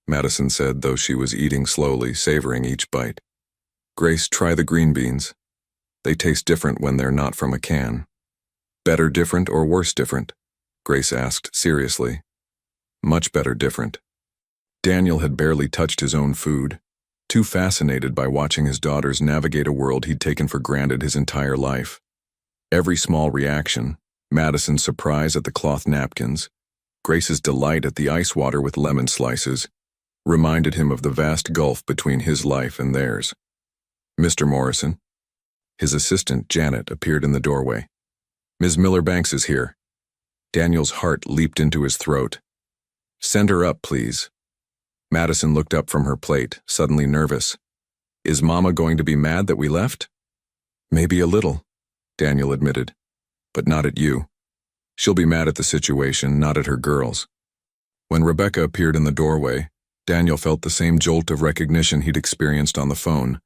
Madison said, though she was eating slowly, savoring each bite. Grace, try the green beans. They taste different when they're not from a can. Better different or worse different? Grace asked seriously. Much better different. Daniel had barely touched his own food, too fascinated by watching his daughters navigate a world he'd taken for granted his entire life. Every small reaction, Madison's surprise at the cloth napkins, Grace's delight at the ice water with lemon slices, reminded him of the vast gulf between his life and theirs. Mr. Morrison. His assistant, Janet, appeared in the doorway. Ms. Miller-Banks is here. Daniel's heart leaped into his throat. Send her up, please. Madison looked up from her plate, suddenly nervous. Is Mama going to be mad that we left? Maybe a little, Daniel admitted, but not at you. She'll be mad at the situation, not at her girls. When Rebecca appeared in the doorway, Daniel felt the same jolt of recognition he'd experienced on the phone,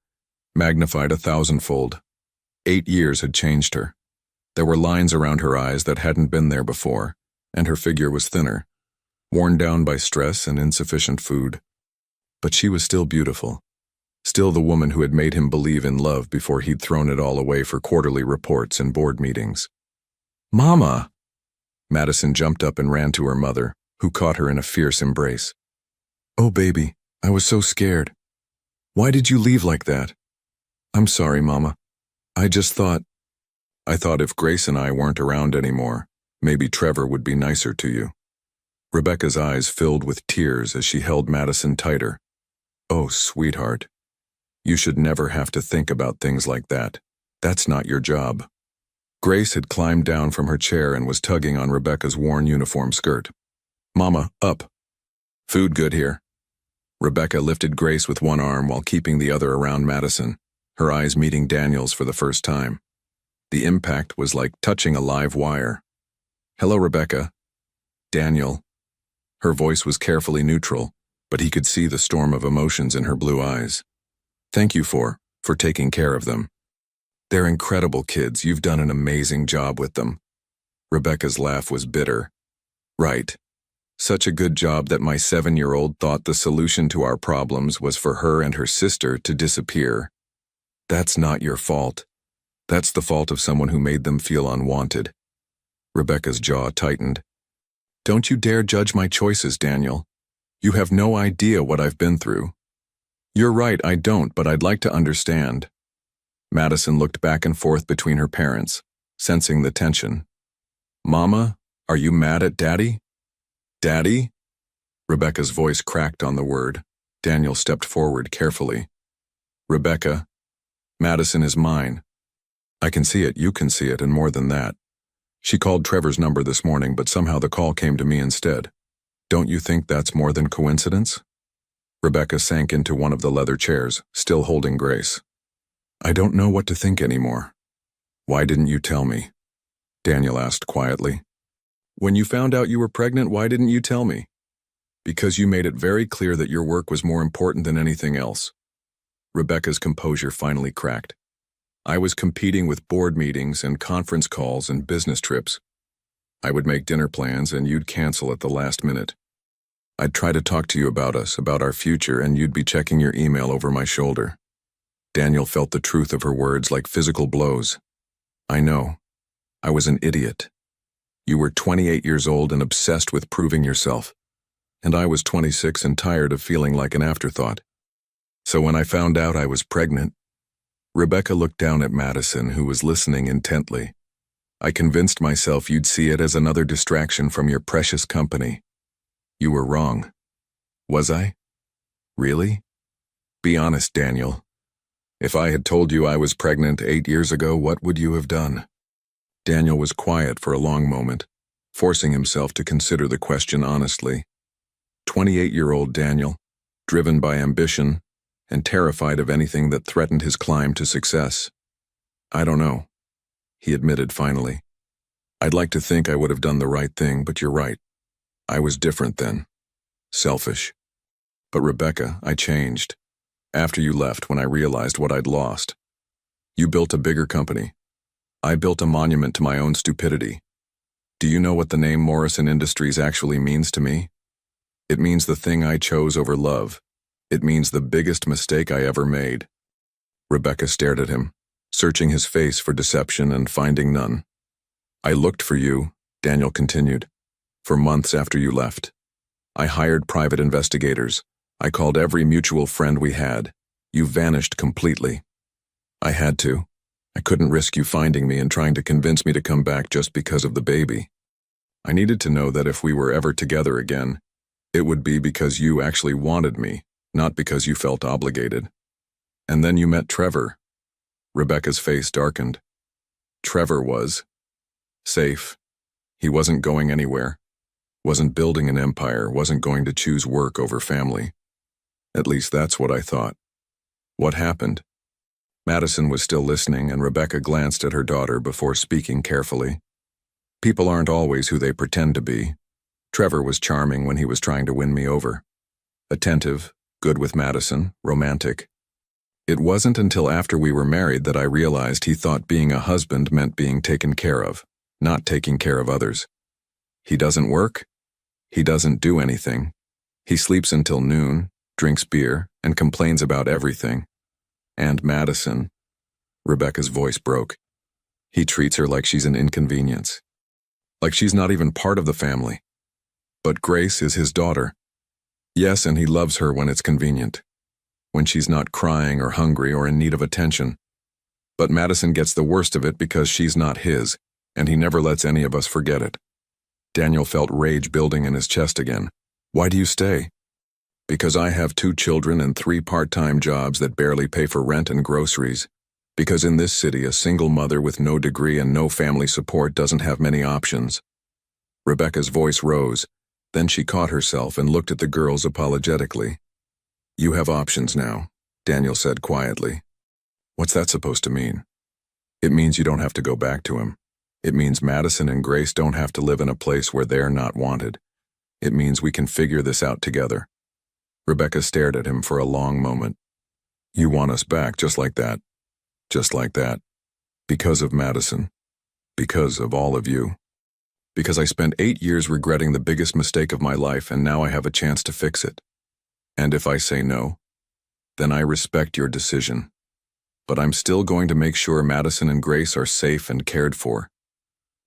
magnified 1,000-fold. 8 years had changed her. There were lines around her eyes that hadn't been there before, and her figure was thinner, worn down by stress and insufficient food. But she was still beautiful, still the woman who had made him believe in love before he'd thrown it all away for quarterly reports and board meetings. Mama! Madison jumped up and ran to her mother, who caught her in a fierce embrace. Oh, baby, I was so scared. Why did you leave like that? I'm sorry, Mama. I thought if Grace and I weren't around anymore, maybe Trevor would be nicer to you. Rebecca's eyes filled with tears as she held Madison tighter. Oh, sweetheart. You should never have to think about things like that. That's not your job. Grace had climbed down from her chair and was tugging on Rebecca's worn uniform skirt. Mama, up. Food good here. Rebecca lifted Grace with one arm while keeping the other around Madison, her eyes meeting Daniel's for the first time. The impact was like touching a live wire. Hello, Rebecca. Daniel. Her voice was carefully neutral, but he could see the storm of emotions in her blue eyes. Thank you for taking care of them. They're incredible kids. You've done an amazing job with them. Rebecca's laugh was bitter. Right. Such a good job that my 7-year-old thought the solution to our problems was for her and her sister to disappear. That's not your fault. That's the fault of someone who made them feel unwanted. Rebecca's jaw tightened. Don't you dare judge my choices, Daniel. You have no idea what I've been through. You're right, I don't, but I'd like to understand. Madison looked back and forth between her parents, sensing the tension. Mama, are you mad at Daddy? Daddy? Rebecca's voice cracked on the word. Daniel stepped forward carefully. Rebecca, Madison is mine. I can see it, you can see it, and more than that. She called Trevor's number this morning, but somehow the call came to me instead. Don't you think that's more than coincidence? Rebecca sank into one of the leather chairs, still holding Grace. I don't know what to think anymore. Why didn't you tell me? Daniel asked quietly. When you found out you were pregnant, why didn't you tell me? Because you made it very clear that your work was more important than anything else. Rebecca's composure finally cracked. I was competing with board meetings and conference calls and business trips. I would make dinner plans and you'd cancel at the last minute. I'd try to talk to you about us, about our future, and you'd be checking your email over my shoulder. Daniel felt the truth of her words like physical blows. I know. I was an idiot. You were 28 years old and obsessed with proving yourself. And I was 26 and tired of feeling like an afterthought. So when I found out I was pregnant, Rebecca looked down at Madison, who was listening intently. I convinced myself you'd see it as another distraction from your precious company. You were wrong. Was I? Really? Be honest, Daniel. If I had told you I was pregnant 8 years ago, what would you have done? Daniel was quiet for a long moment, forcing himself to consider the question honestly. 28-year-old Daniel, driven by ambition and terrified of anything that threatened his climb to success. I don't know, he admitted finally. I'd like to think I would have done the right thing, but you're right. I was different then. Selfish. But Rebecca, I changed. After you left, when I realized what I'd lost. You built a bigger company. I built a monument to my own stupidity. Do you know what the name Morrison Industries actually means to me? It means the thing I chose over love. It means the biggest mistake I ever made. Rebecca stared at him, searching his face for deception and finding none. I looked for you, Daniel continued, for months after you left. I hired private investigators. I called every mutual friend we had. You vanished completely. I had to. I couldn't risk you finding me and trying to convince me to come back just because of the baby. I needed to know that if we were ever together again, it would be because you actually wanted me, not because you felt obligated. And then you met Trevor. Rebecca's face darkened. Trevor was safe. He wasn't going anywhere, wasn't building an empire, wasn't going to choose work over family. At least that's what I thought. What happened? Madison was still listening, and Rebecca glanced at her daughter before speaking carefully. People aren't always who they pretend to be. Trevor was charming when he was trying to win me over. Attentive, good with Madison, romantic. It wasn't until after we were married that I realized he thought being a husband meant being taken care of, not taking care of others. He doesn't work. He doesn't do anything. He sleeps until noon, drinks beer, and complains about everything. And Madison, Rebecca's voice broke. He treats her like she's an inconvenience. Like she's not even part of the family. But Grace is his daughter. Yes, and he loves her when it's convenient. When she's not crying or hungry or in need of attention. But Madison gets the worst of it because she's not his, and he never lets any of us forget it. Daniel felt rage building in his chest again. Why do you stay? Because I have 2 children and 3 part-time jobs that barely pay for rent and groceries. Because in this city, a single mother with no degree and no family support doesn't have many options. Rebecca's voice rose. Then she caught herself and looked at the girls apologetically. You have options now, Daniel said quietly. What's that supposed to mean? It means you don't have to go back to him. It means Madison and Grace don't have to live in a place where they're not wanted. It means we can figure this out together. Rebecca stared at him for a long moment. You want us back just like that. Just like that. Because of Madison. Because of all of you. Because I spent 8 years regretting the biggest mistake of my life, and now I have a chance to fix it. And if I say no, then I respect your decision. But I'm still going to make sure Madison and Grace are safe and cared for.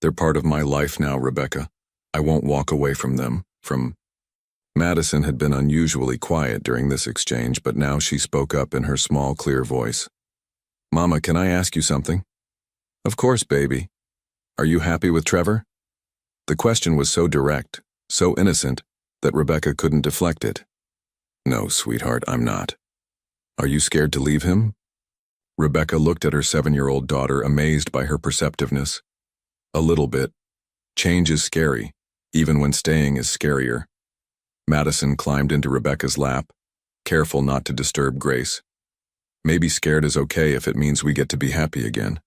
They're part of my life now, Rebecca. I won't walk away from them, Madison had been unusually quiet during this exchange, but now she spoke up in her small, clear voice. Mama, can I ask you something? Of course, baby. Are you happy with Trevor? The question was so direct, so innocent, that Rebecca couldn't deflect it. No, sweetheart, I'm not. Are you scared to leave him? Rebecca looked at her 7-year-old daughter, amazed by her perceptiveness. A little bit. Change is scary, even when staying is scarier. Madison climbed into Rebecca's lap, careful not to disturb Grace. Maybe scared is okay if it means we get to be happy again.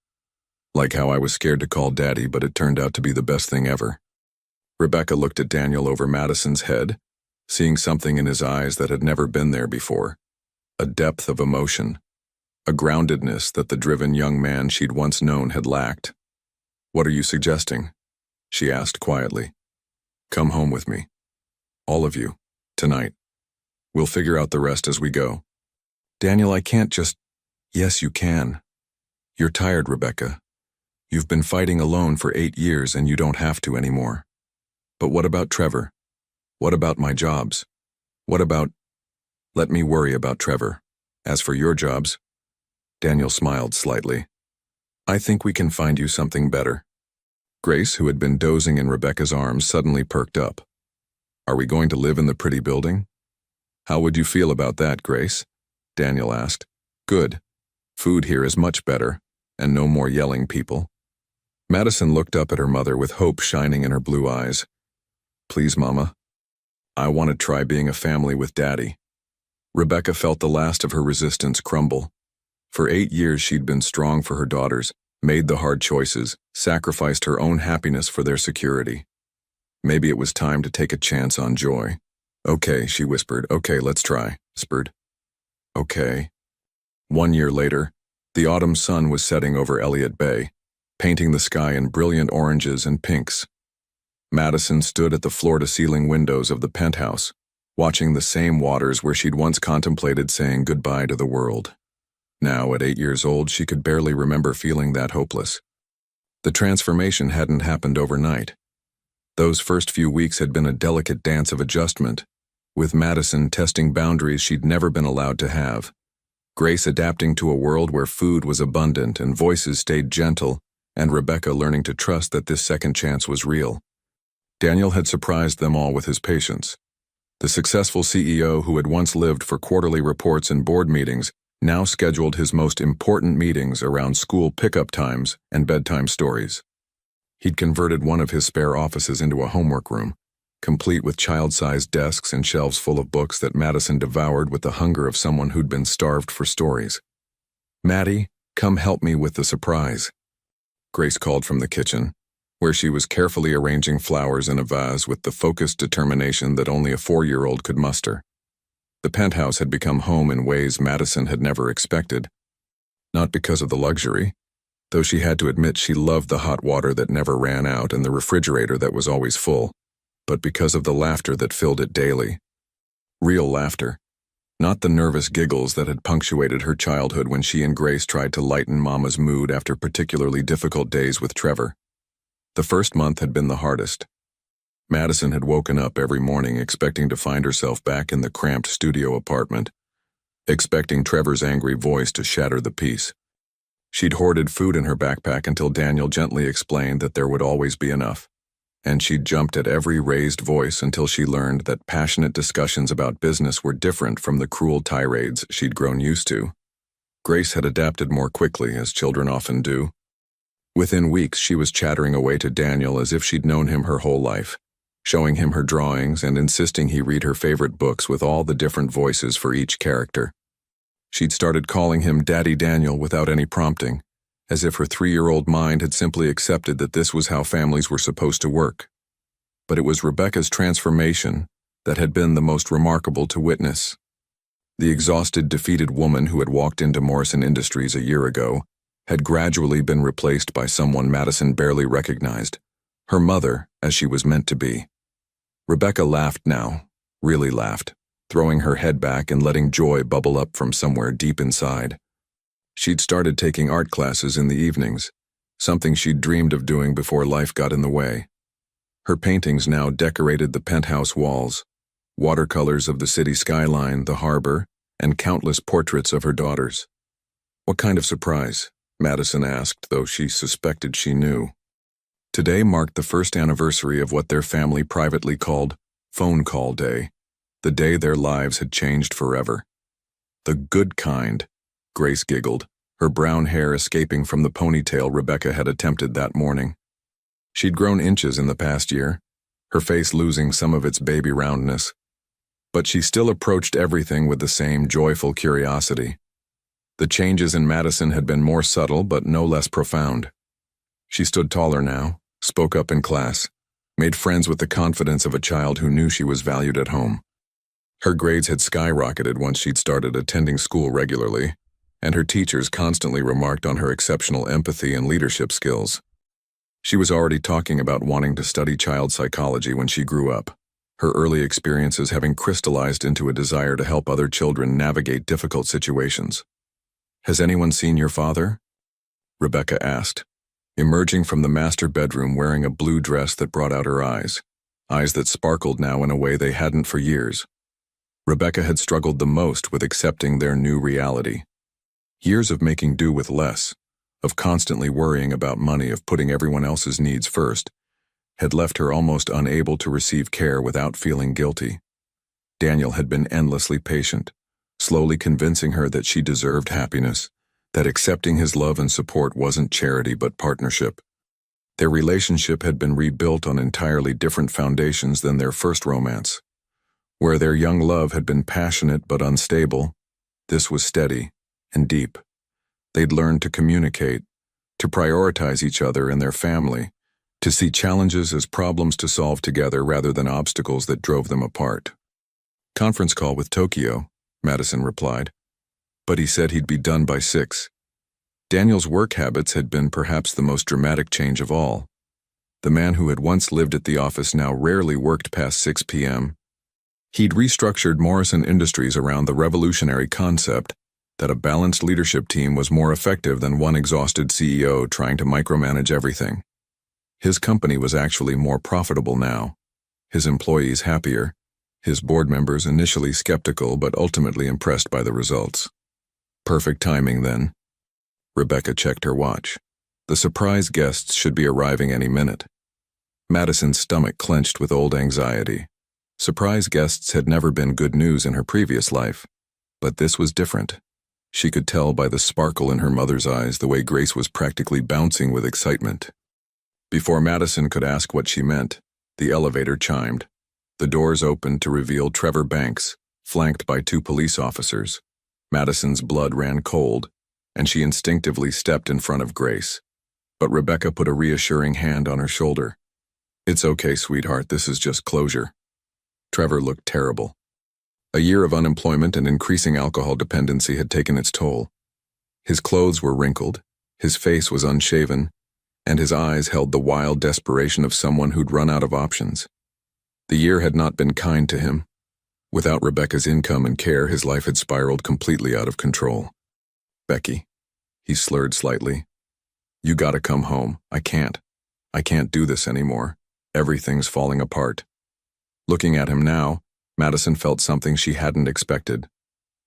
Like how I was scared to call Daddy, but it turned out to be the best thing ever. Rebecca looked at Daniel over Madison's head, seeing something in his eyes that had never been there before. A depth of emotion. A groundedness that the driven young man she'd once known had lacked. What are you suggesting? She asked quietly. Come home with me. All of you. Tonight. We'll figure out the rest as we go. Daniel, I can't just... Yes, you can. You're tired, Rebecca. You've been fighting alone for 8 years and you don't have to anymore. But what about Trevor? What about my jobs? What about... Let me worry about Trevor. As for your jobs... Daniel smiled slightly. I think we can find you something better. Grace, who had been dozing in Rebecca's arms, suddenly perked up. Are we going to live in the pretty building? How would you feel about that, Grace? Daniel asked. Good. Food here is much better, and no more yelling people. Madison looked up at her mother with hope shining in her blue eyes. Please, Mama. I want to try being a family with Daddy. Rebecca felt the last of her resistance crumble. For 8 years she'd been strong for her daughters, made the hard choices, sacrificed her own happiness for their security. Maybe it was time to take a chance on Joy. Okay, she whispered. Okay, let's try, whispered. Okay. 1 year later, the autumn sun was setting over Elliott Bay, painting the sky in brilliant oranges and pinks. Madison stood at the floor-to-ceiling windows of the penthouse, watching the same waters where she'd once contemplated saying goodbye to the world. Now, at 8 years old, she could barely remember feeling that hopeless. The transformation hadn't happened overnight. Those first few weeks had been a delicate dance of adjustment, with Madison testing boundaries she'd never been allowed to have, Grace adapting to a world where food was abundant and voices stayed gentle, and Rebecca learning to trust that this second chance was real. Daniel had surprised them all with his patience. The successful CEO who had once lived for quarterly reports and board meetings now scheduled his most important meetings around school pickup times and bedtime stories. He'd converted one of his spare offices into a homework room, complete with child-sized desks and shelves full of books that Madison devoured with the hunger of someone who'd been starved for stories. "Maddie, come help me with the surprise," Grace called from the kitchen, where she was carefully arranging flowers in a vase with the focused determination that only a 4-year-old could muster. The penthouse had become home in ways Madison had never expected. Not because of the luxury, though she had to admit she loved the hot water that never ran out and the refrigerator that was always full, but because of the laughter that filled it daily. Real laughter, not the nervous giggles that had punctuated her childhood when she and Grace tried to lighten Mama's mood after particularly difficult days with Trevor. The first month had been the hardest. Madison had woken up every morning expecting to find herself back in the cramped studio apartment, expecting Trevor's angry voice to shatter the peace. She'd hoarded food in her backpack until Daniel gently explained that there would always be enough, and she'd jumped at every raised voice until she learned that passionate discussions about business were different from the cruel tirades she'd grown used to. Grace had adapted more quickly, as children often do. Within weeks, she was chattering away to Daniel as if she'd known him her whole life, showing him her drawings and insisting he read her favorite books with all the different voices for each character. She'd started calling him Daddy Daniel without any prompting, as if her 3-year-old mind had simply accepted that this was how families were supposed to work. But it was Rebecca's transformation that had been the most remarkable to witness. The exhausted, defeated woman who had walked into Morrison Industries a year ago had gradually been replaced by someone Madison barely recognized, her mother, as she was meant to be. Rebecca laughed now, really laughed, throwing her head back and letting joy bubble up from somewhere deep inside. She'd started taking art classes in the evenings, something she'd dreamed of doing before life got in the way. Her paintings now decorated the penthouse walls, watercolors of the city skyline, the harbor, and countless portraits of her daughters. "What kind of surprise?" Madison asked, though she suspected she knew. Today marked the first anniversary of what their family privately called phone call day, the day their lives had changed forever. "The good kind," Grace giggled, her brown hair escaping from the ponytail Rebecca had attempted that morning. She'd grown inches in the past year, her face losing some of its baby roundness, but she still approached everything with the same joyful curiosity. The changes in Madison had been more subtle but no less profound. She stood taller now, spoke up in class, made friends with the confidence of a child who knew she was valued at home. Her grades had skyrocketed once she'd started attending school regularly, and her teachers constantly remarked on her exceptional empathy and leadership skills. She was already talking about wanting to study child psychology when she grew up, her early experiences having crystallized into a desire to help other children navigate difficult situations. "Has anyone seen your father?" Rebecca asked, emerging from the master bedroom wearing a blue dress that brought out her eyes that sparkled now in a way they hadn't for years. Rebecca had struggled the most with accepting their new reality. Years of making do with less, of constantly worrying about money, of putting everyone else's needs first, had left her almost unable to receive care without feeling guilty. Daniel had been endlessly patient, slowly convincing her that she deserved happiness, that accepting his love and support wasn't charity but partnership. Their relationship had been rebuilt on entirely different foundations than their first romance. Where their young love had been passionate but unstable, this was steady and deep. They'd learned to communicate, to prioritize each other and their family, to see challenges as problems to solve together rather than obstacles that drove them apart. "Conference call with Tokyo," Madison replied, but he said he'd be done by 6. Daniel's work habits had been perhaps the most dramatic change of all. The man who had once lived at the office now rarely worked past 6 p.m. He'd restructured Morrison Industries around the revolutionary concept that a balanced leadership team was more effective than one exhausted CEO trying to micromanage everything. His company was actually more profitable now, his employees happier, his board members initially skeptical but ultimately impressed by the results. Perfect timing then. Rebecca checked her watch. The surprise guests should be arriving any minute. Madison's stomach clenched with old anxiety. Surprise guests had never been good news in her previous life, but this was different. She could tell by the sparkle in her mother's eyes the way Grace was practically bouncing with excitement. Before Madison could ask what she meant, the elevator chimed. The doors opened to reveal Trevor Banks, flanked by 2 police officers. Madison's blood ran cold, and she instinctively stepped in front of Grace. But Rebecca put a reassuring hand on her shoulder. "It's okay, sweetheart, this is just closure." Trevor looked terrible. A year of unemployment and increasing alcohol dependency had taken its toll. His clothes were wrinkled, his face was unshaven, and his eyes held the wild desperation of someone who'd run out of options. The year had not been kind to him. Without Rebecca's income and care, his life had spiraled completely out of control. "Becky," he slurred slightly, "you gotta come home. I can't do this anymore. Everything's falling apart." Looking at him now, Madison felt something she hadn't expected.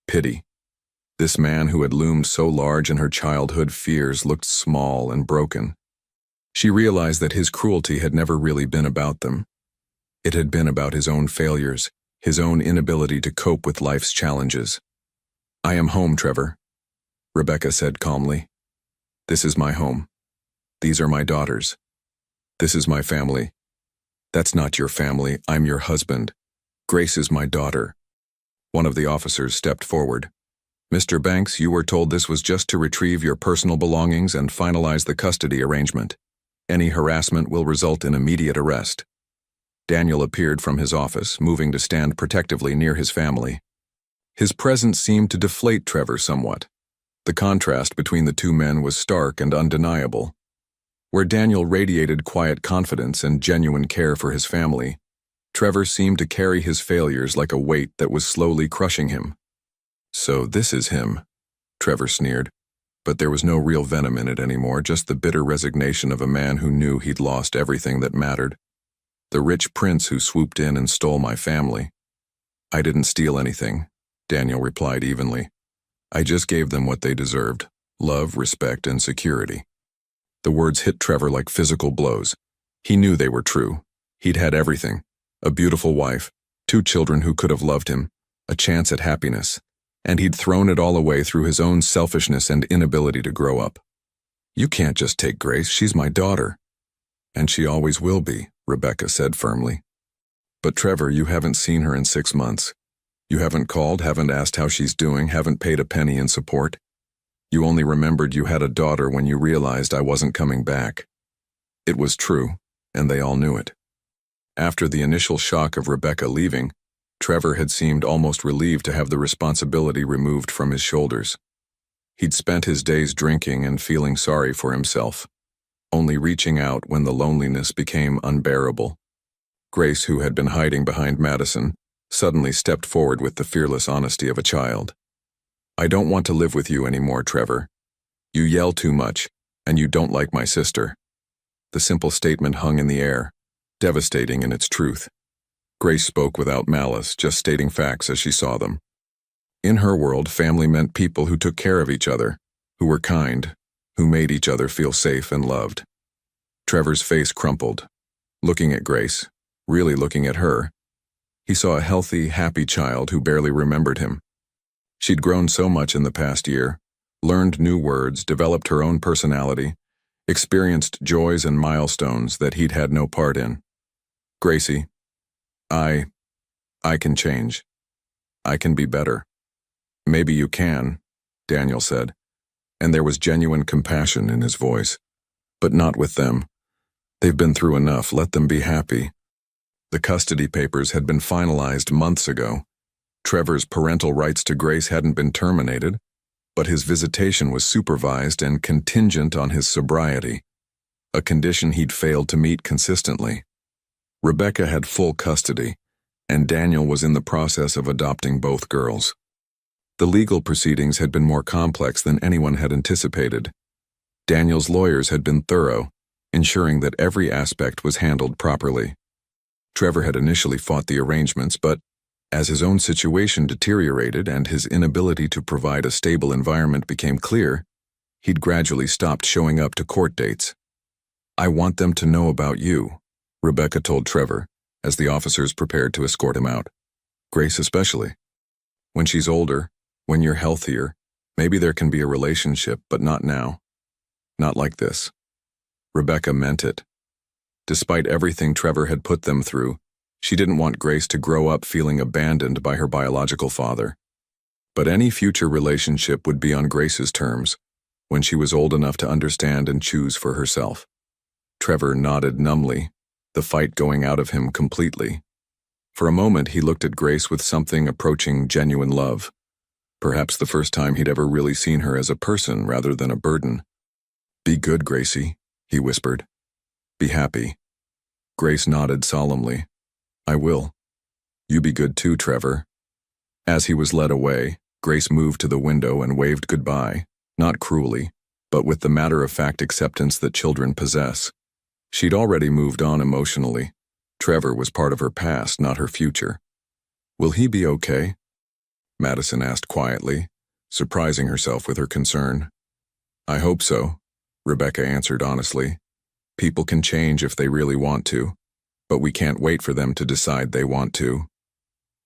Pity. This man who had loomed so large in her childhood fears looked small and broken. She realized that his cruelty had never really been about them. It had been about his own failures, his own inability to cope with life's challenges. "I am home, Trevor," Rebecca said calmly. "This is my home. These are my daughters. This is my family." "That's not your family. I'm your husband. Grace is my daughter." One of the officers stepped forward. "Mr. Banks, you were told this was just to retrieve your personal belongings and finalize the custody arrangement. Any harassment will result in immediate arrest." Daniel appeared from his office, moving to stand protectively near his family. His presence seemed to deflate Trevor somewhat. The contrast between the 2 men was stark and undeniable. Where Daniel radiated quiet confidence and genuine care for his family, Trevor seemed to carry his failures like a weight that was slowly crushing him. "So this is him," Trevor sneered, but there was no real venom in it anymore, just the bitter resignation of a man who knew he'd lost everything that mattered. "The rich prince who swooped in and stole my family." "I didn't steal anything," Daniel replied evenly. "I just gave them what they deserved: love, respect, and security." The words hit Trevor like physical blows. He knew they were true. He'd had everything: a beautiful wife, 2 children who could have loved him, a chance at happiness, and he'd thrown it all away through his own selfishness and inability to grow up. "You can't just take Grace. She's my daughter." "And she always will be," Rebecca said firmly. "But Trevor, you haven't seen her in 6 months. You haven't called, haven't asked how she's doing, haven't paid a penny in support. You only remembered you had a daughter when you realized I wasn't coming back." It was true, and they all knew it. After the initial shock of Rebecca leaving, Trevor had seemed almost relieved to have the responsibility removed from his shoulders. He'd spent his days drinking and feeling sorry for himself, only reaching out when the loneliness became unbearable. Grace, who had been hiding behind Madison, suddenly stepped forward with the fearless honesty of a child. "I don't want to live with you anymore, Trevor. You yell too much, and you don't like my sister." The simple statement hung in the air, devastating in its truth. Grace spoke without malice, just stating facts as she saw them. In her world, family meant people who took care of each other, who were kind, who made each other feel safe and loved. Trevor's face crumpled. Looking at Grace, really looking at her, he saw a healthy, happy child who barely remembered him. She'd grown so much in the past year, learned new words, developed her own personality, experienced joys and milestones that he'd had no part in. "Gracie, I can change. I can be better." "Maybe you can," Daniel said, and there was genuine compassion in his voice. "But not with them. They've been through enough. Let them be happy." The custody papers had been finalized months ago. Trevor's parental rights to Grace hadn't been terminated, but his visitation was supervised and contingent on his sobriety, a condition he'd failed to meet consistently. Rebecca had full custody, and Daniel was in the process of adopting both girls. The legal proceedings had been more complex than anyone had anticipated. Daniel's lawyers had been thorough, ensuring that every aspect was handled properly. Trevor had initially fought the arrangements, but as his own situation deteriorated and his inability to provide a stable environment became clear, he'd gradually stopped showing up to court dates. "I want them to know about you," Rebecca told Trevor, as the officers prepared to escort him out. "Grace especially. When she's older, when you're healthier, maybe there can be a relationship, but not now. Not like this." Rebecca meant it. Despite everything Trevor had put them through, she didn't want Grace to grow up feeling abandoned by her biological father. But any future relationship would be on Grace's terms, when she was old enough to understand and choose for herself. Trevor nodded numbly, the fight going out of him completely. For a moment he looked at Grace with something approaching genuine love. Perhaps the first time he'd ever really seen her as a person rather than a burden. "Be good, Gracie," he whispered. "Be happy." Grace nodded solemnly. "I will. You be good too, Trevor." As he was led away, Grace moved to the window and waved goodbye, not cruelly, but with the matter-of-fact acceptance that children possess. She'd already moved on emotionally. Trevor was part of her past, not her future. "Will he be okay?" Madison asked quietly, surprising herself with her concern. "I hope so," Rebecca answered honestly. "People can change if they really want to, but we can't wait for them to decide they want to."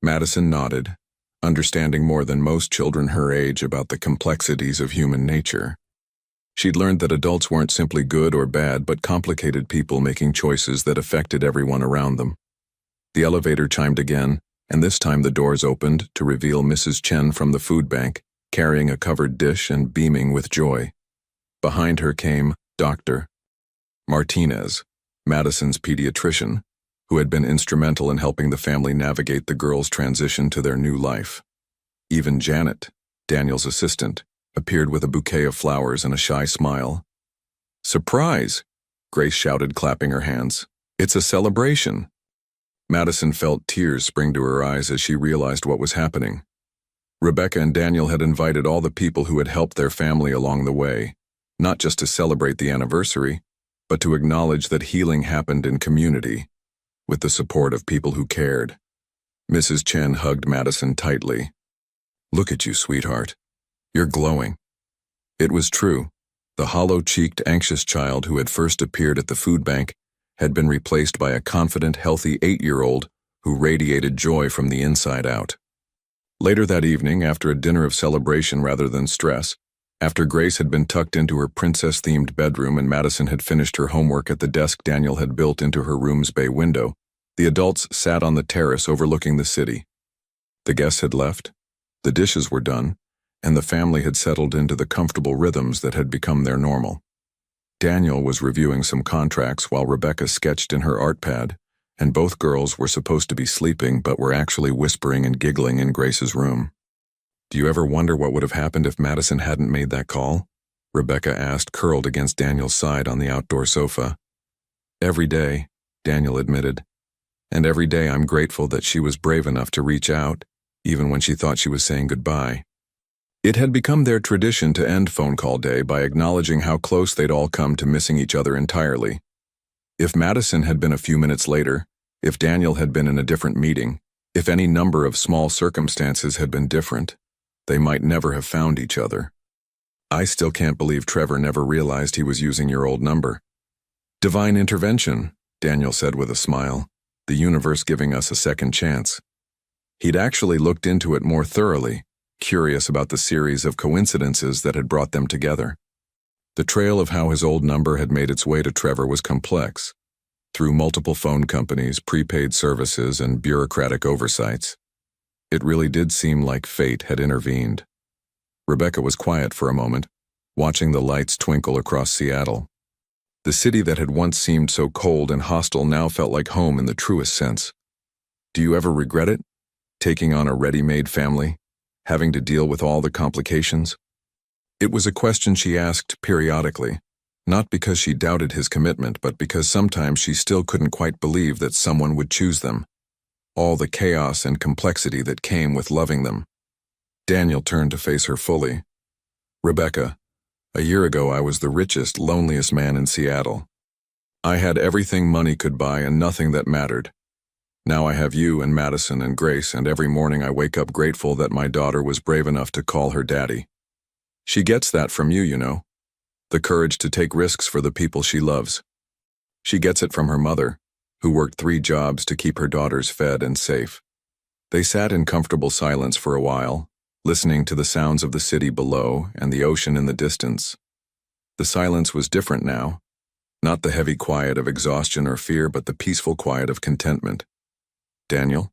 Madison nodded, understanding more than most children her age about the complexities of human nature. She'd learned that adults weren't simply good or bad, but complicated people making choices that affected everyone around them. The elevator chimed again, and this time the doors opened to reveal Mrs. Chen from the food bank, carrying a covered dish and beaming with joy. Behind her came Dr. Martinez, Madison's pediatrician, who had been instrumental in helping the family navigate the girls' transition to their new life. Even Janet, Daniel's assistant, appeared with a bouquet of flowers and a shy smile. "Surprise!" Grace shouted, clapping her hands. "It's a celebration!" Madison felt tears spring to her eyes as she realized what was happening. Rebecca and Daniel had invited all the people who had helped their family along the way, not just to celebrate the anniversary, but to acknowledge that healing happened in community, with the support of people who cared. Mrs. Chen hugged Madison tightly. "Look at you, sweetheart. You're glowing." It was true. The hollow-cheeked, anxious child who had first appeared at the food bank had been replaced by a confident, healthy 8-year-old who radiated joy from the inside out. Later that evening, after a dinner of celebration rather than stress, after Grace had been tucked into her princess-themed bedroom and Madison had finished her homework at the desk Daniel had built into her room's bay window, the adults sat on the terrace overlooking the city. The guests had left, the dishes were done, and the family had settled into the comfortable rhythms that had become their normal. Daniel was reviewing some contracts while Rebecca sketched in her art pad, and both girls were supposed to be sleeping but were actually whispering and giggling in Grace's room. "Do you ever wonder what would have happened if Madison hadn't made that call?" Rebecca asked, curled against Daniel's side on the outdoor sofa. "Every day," Daniel admitted. "And every day I'm grateful that she was brave enough to reach out, even when she thought she was saying goodbye." It had become their tradition to end phone call day by acknowledging how close they'd all come to missing each other entirely. If Madison had been a few minutes later, if Daniel had been in a different meeting, if any number of small circumstances had been different, they might never have found each other. "I still can't believe Trevor never realized he was using your old number." "Divine intervention," Daniel said with a smile, "the universe giving us a second chance." He'd actually looked into it more thoroughly, curious about the series of coincidences that had brought them together. The trail of how his old number had made its way to Trevor was complex, through multiple phone companies, prepaid services, and bureaucratic oversights. It really did seem like fate had intervened. Rebecca was quiet for a moment, watching the lights twinkle across Seattle. The city that had once seemed so cold and hostile now felt like home in the truest sense. "Do you ever regret it? Taking on a ready-made family? Having to deal with all the complications?" It was a question she asked periodically, not because she doubted his commitment, but because sometimes she still couldn't quite believe that someone would choose them. All the chaos and complexity that came with loving them. Daniel turned to face her fully. Rebecca, a year ago I was the richest, loneliest man in Seattle. I had everything money could buy and nothing that mattered. Now I have you and Madison and Grace, and every morning I wake up grateful that my daughter was brave enough to call her daddy. She gets that from you, you know. The courage to take risks for the people she loves. She gets it from her mother, who worked 3 jobs to keep her daughters fed and safe. They sat in comfortable silence for a while, listening to the sounds of the city below and the ocean in the distance. The silence was different now, not the heavy quiet of exhaustion or fear, but the peaceful quiet of contentment. Daniel?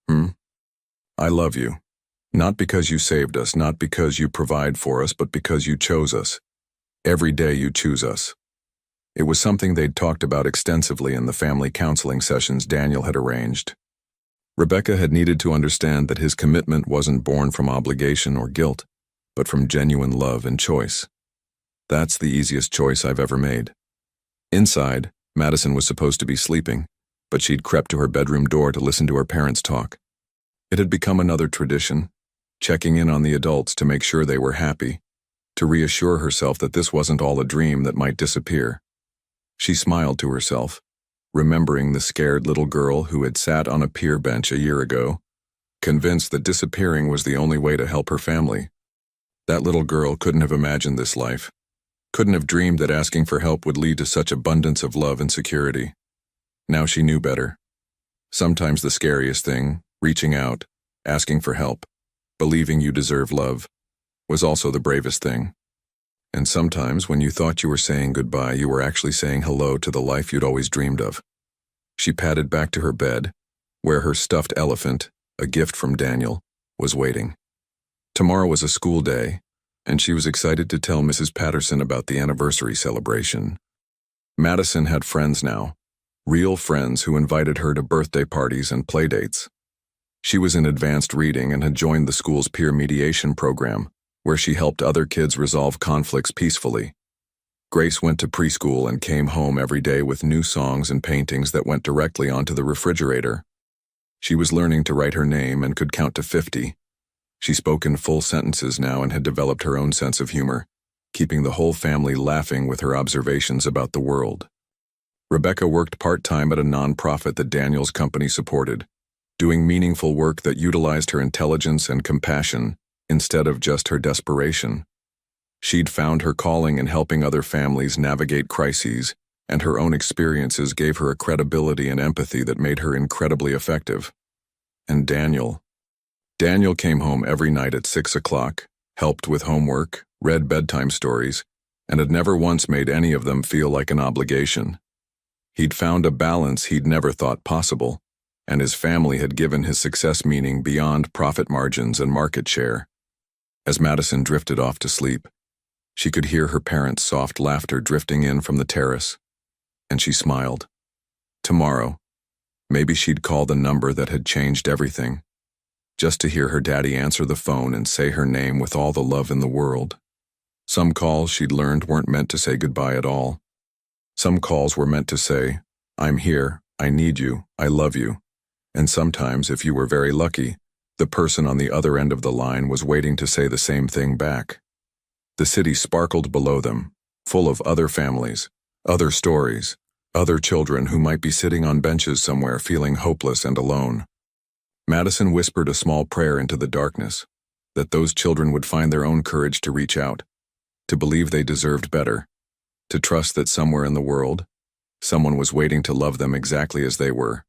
I love you. Not because you saved us, not because you provide for us, but because you chose us. Every day you choose us. It was something they'd talked about extensively in the family counseling sessions Daniel had arranged. Rebecca had needed to understand that his commitment wasn't born from obligation or guilt, but from genuine love and choice. That's the easiest choice I've ever made. Inside, Madison was supposed to be sleeping, but she'd crept to her bedroom door to listen to her parents talk. It had become another tradition, checking in on the adults to make sure they were happy, to reassure herself that this wasn't all a dream that might disappear. She smiled to herself, remembering the scared little girl who had sat on a pier bench a year ago, convinced that disappearing was the only way to help her family. That little girl couldn't have imagined this life, couldn't have dreamed that asking for help would lead to such abundance of love and security. Now she knew better. Sometimes the scariest thing, reaching out, asking for help, believing you deserve love, was also the bravest thing. And sometimes when you thought you were saying goodbye, you were actually saying hello to the life you'd always dreamed of. She padded back to her bed, where her stuffed elephant, a gift from Daniel, was waiting. Tomorrow was a school day, and she was excited to tell Mrs. Patterson about the anniversary celebration. Madison had friends now, real friends who invited her to birthday parties and playdates. She was in advanced reading and had joined the school's peer mediation program, where she helped other kids resolve conflicts peacefully. Grace went to preschool and came home every day with new songs and paintings that went directly onto the refrigerator. She was learning to write her name and could count to 50. She spoke in full sentences now and had developed her own sense of humor, keeping the whole family laughing with her observations about the world. Rebecca worked part-time at a nonprofit that Daniel's company supported, doing meaningful work that utilized her intelligence and compassion instead of just her desperation. She'd found her calling in helping other families navigate crises, and her own experiences gave her a credibility and empathy that made her incredibly effective. And Daniel came home every night at 6 o'clock, helped with homework, read bedtime stories, and had never once made any of them feel like an obligation. He'd found a balance he'd never thought possible, and his family had given his success meaning beyond profit margins and market share. As Madison drifted off to sleep, she could hear her parents' soft laughter drifting in from the terrace, and she smiled. Tomorrow, maybe she'd call the number that had changed everything, just to hear her daddy answer the phone and say her name with all the love in the world. Some calls she'd learned weren't meant to say goodbye at all. Some calls were meant to say, "I'm here, I need you, I love you." And sometimes, if you were very lucky, the person on the other end of the line was waiting to say the same thing back. The city sparkled below them, full of other families, other stories, other children who might be sitting on benches somewhere feeling hopeless and alone. Madison whispered a small prayer into the darkness, that those children would find their own courage to reach out, to believe they deserved better, to trust that somewhere in the world, someone was waiting to love them exactly as they were.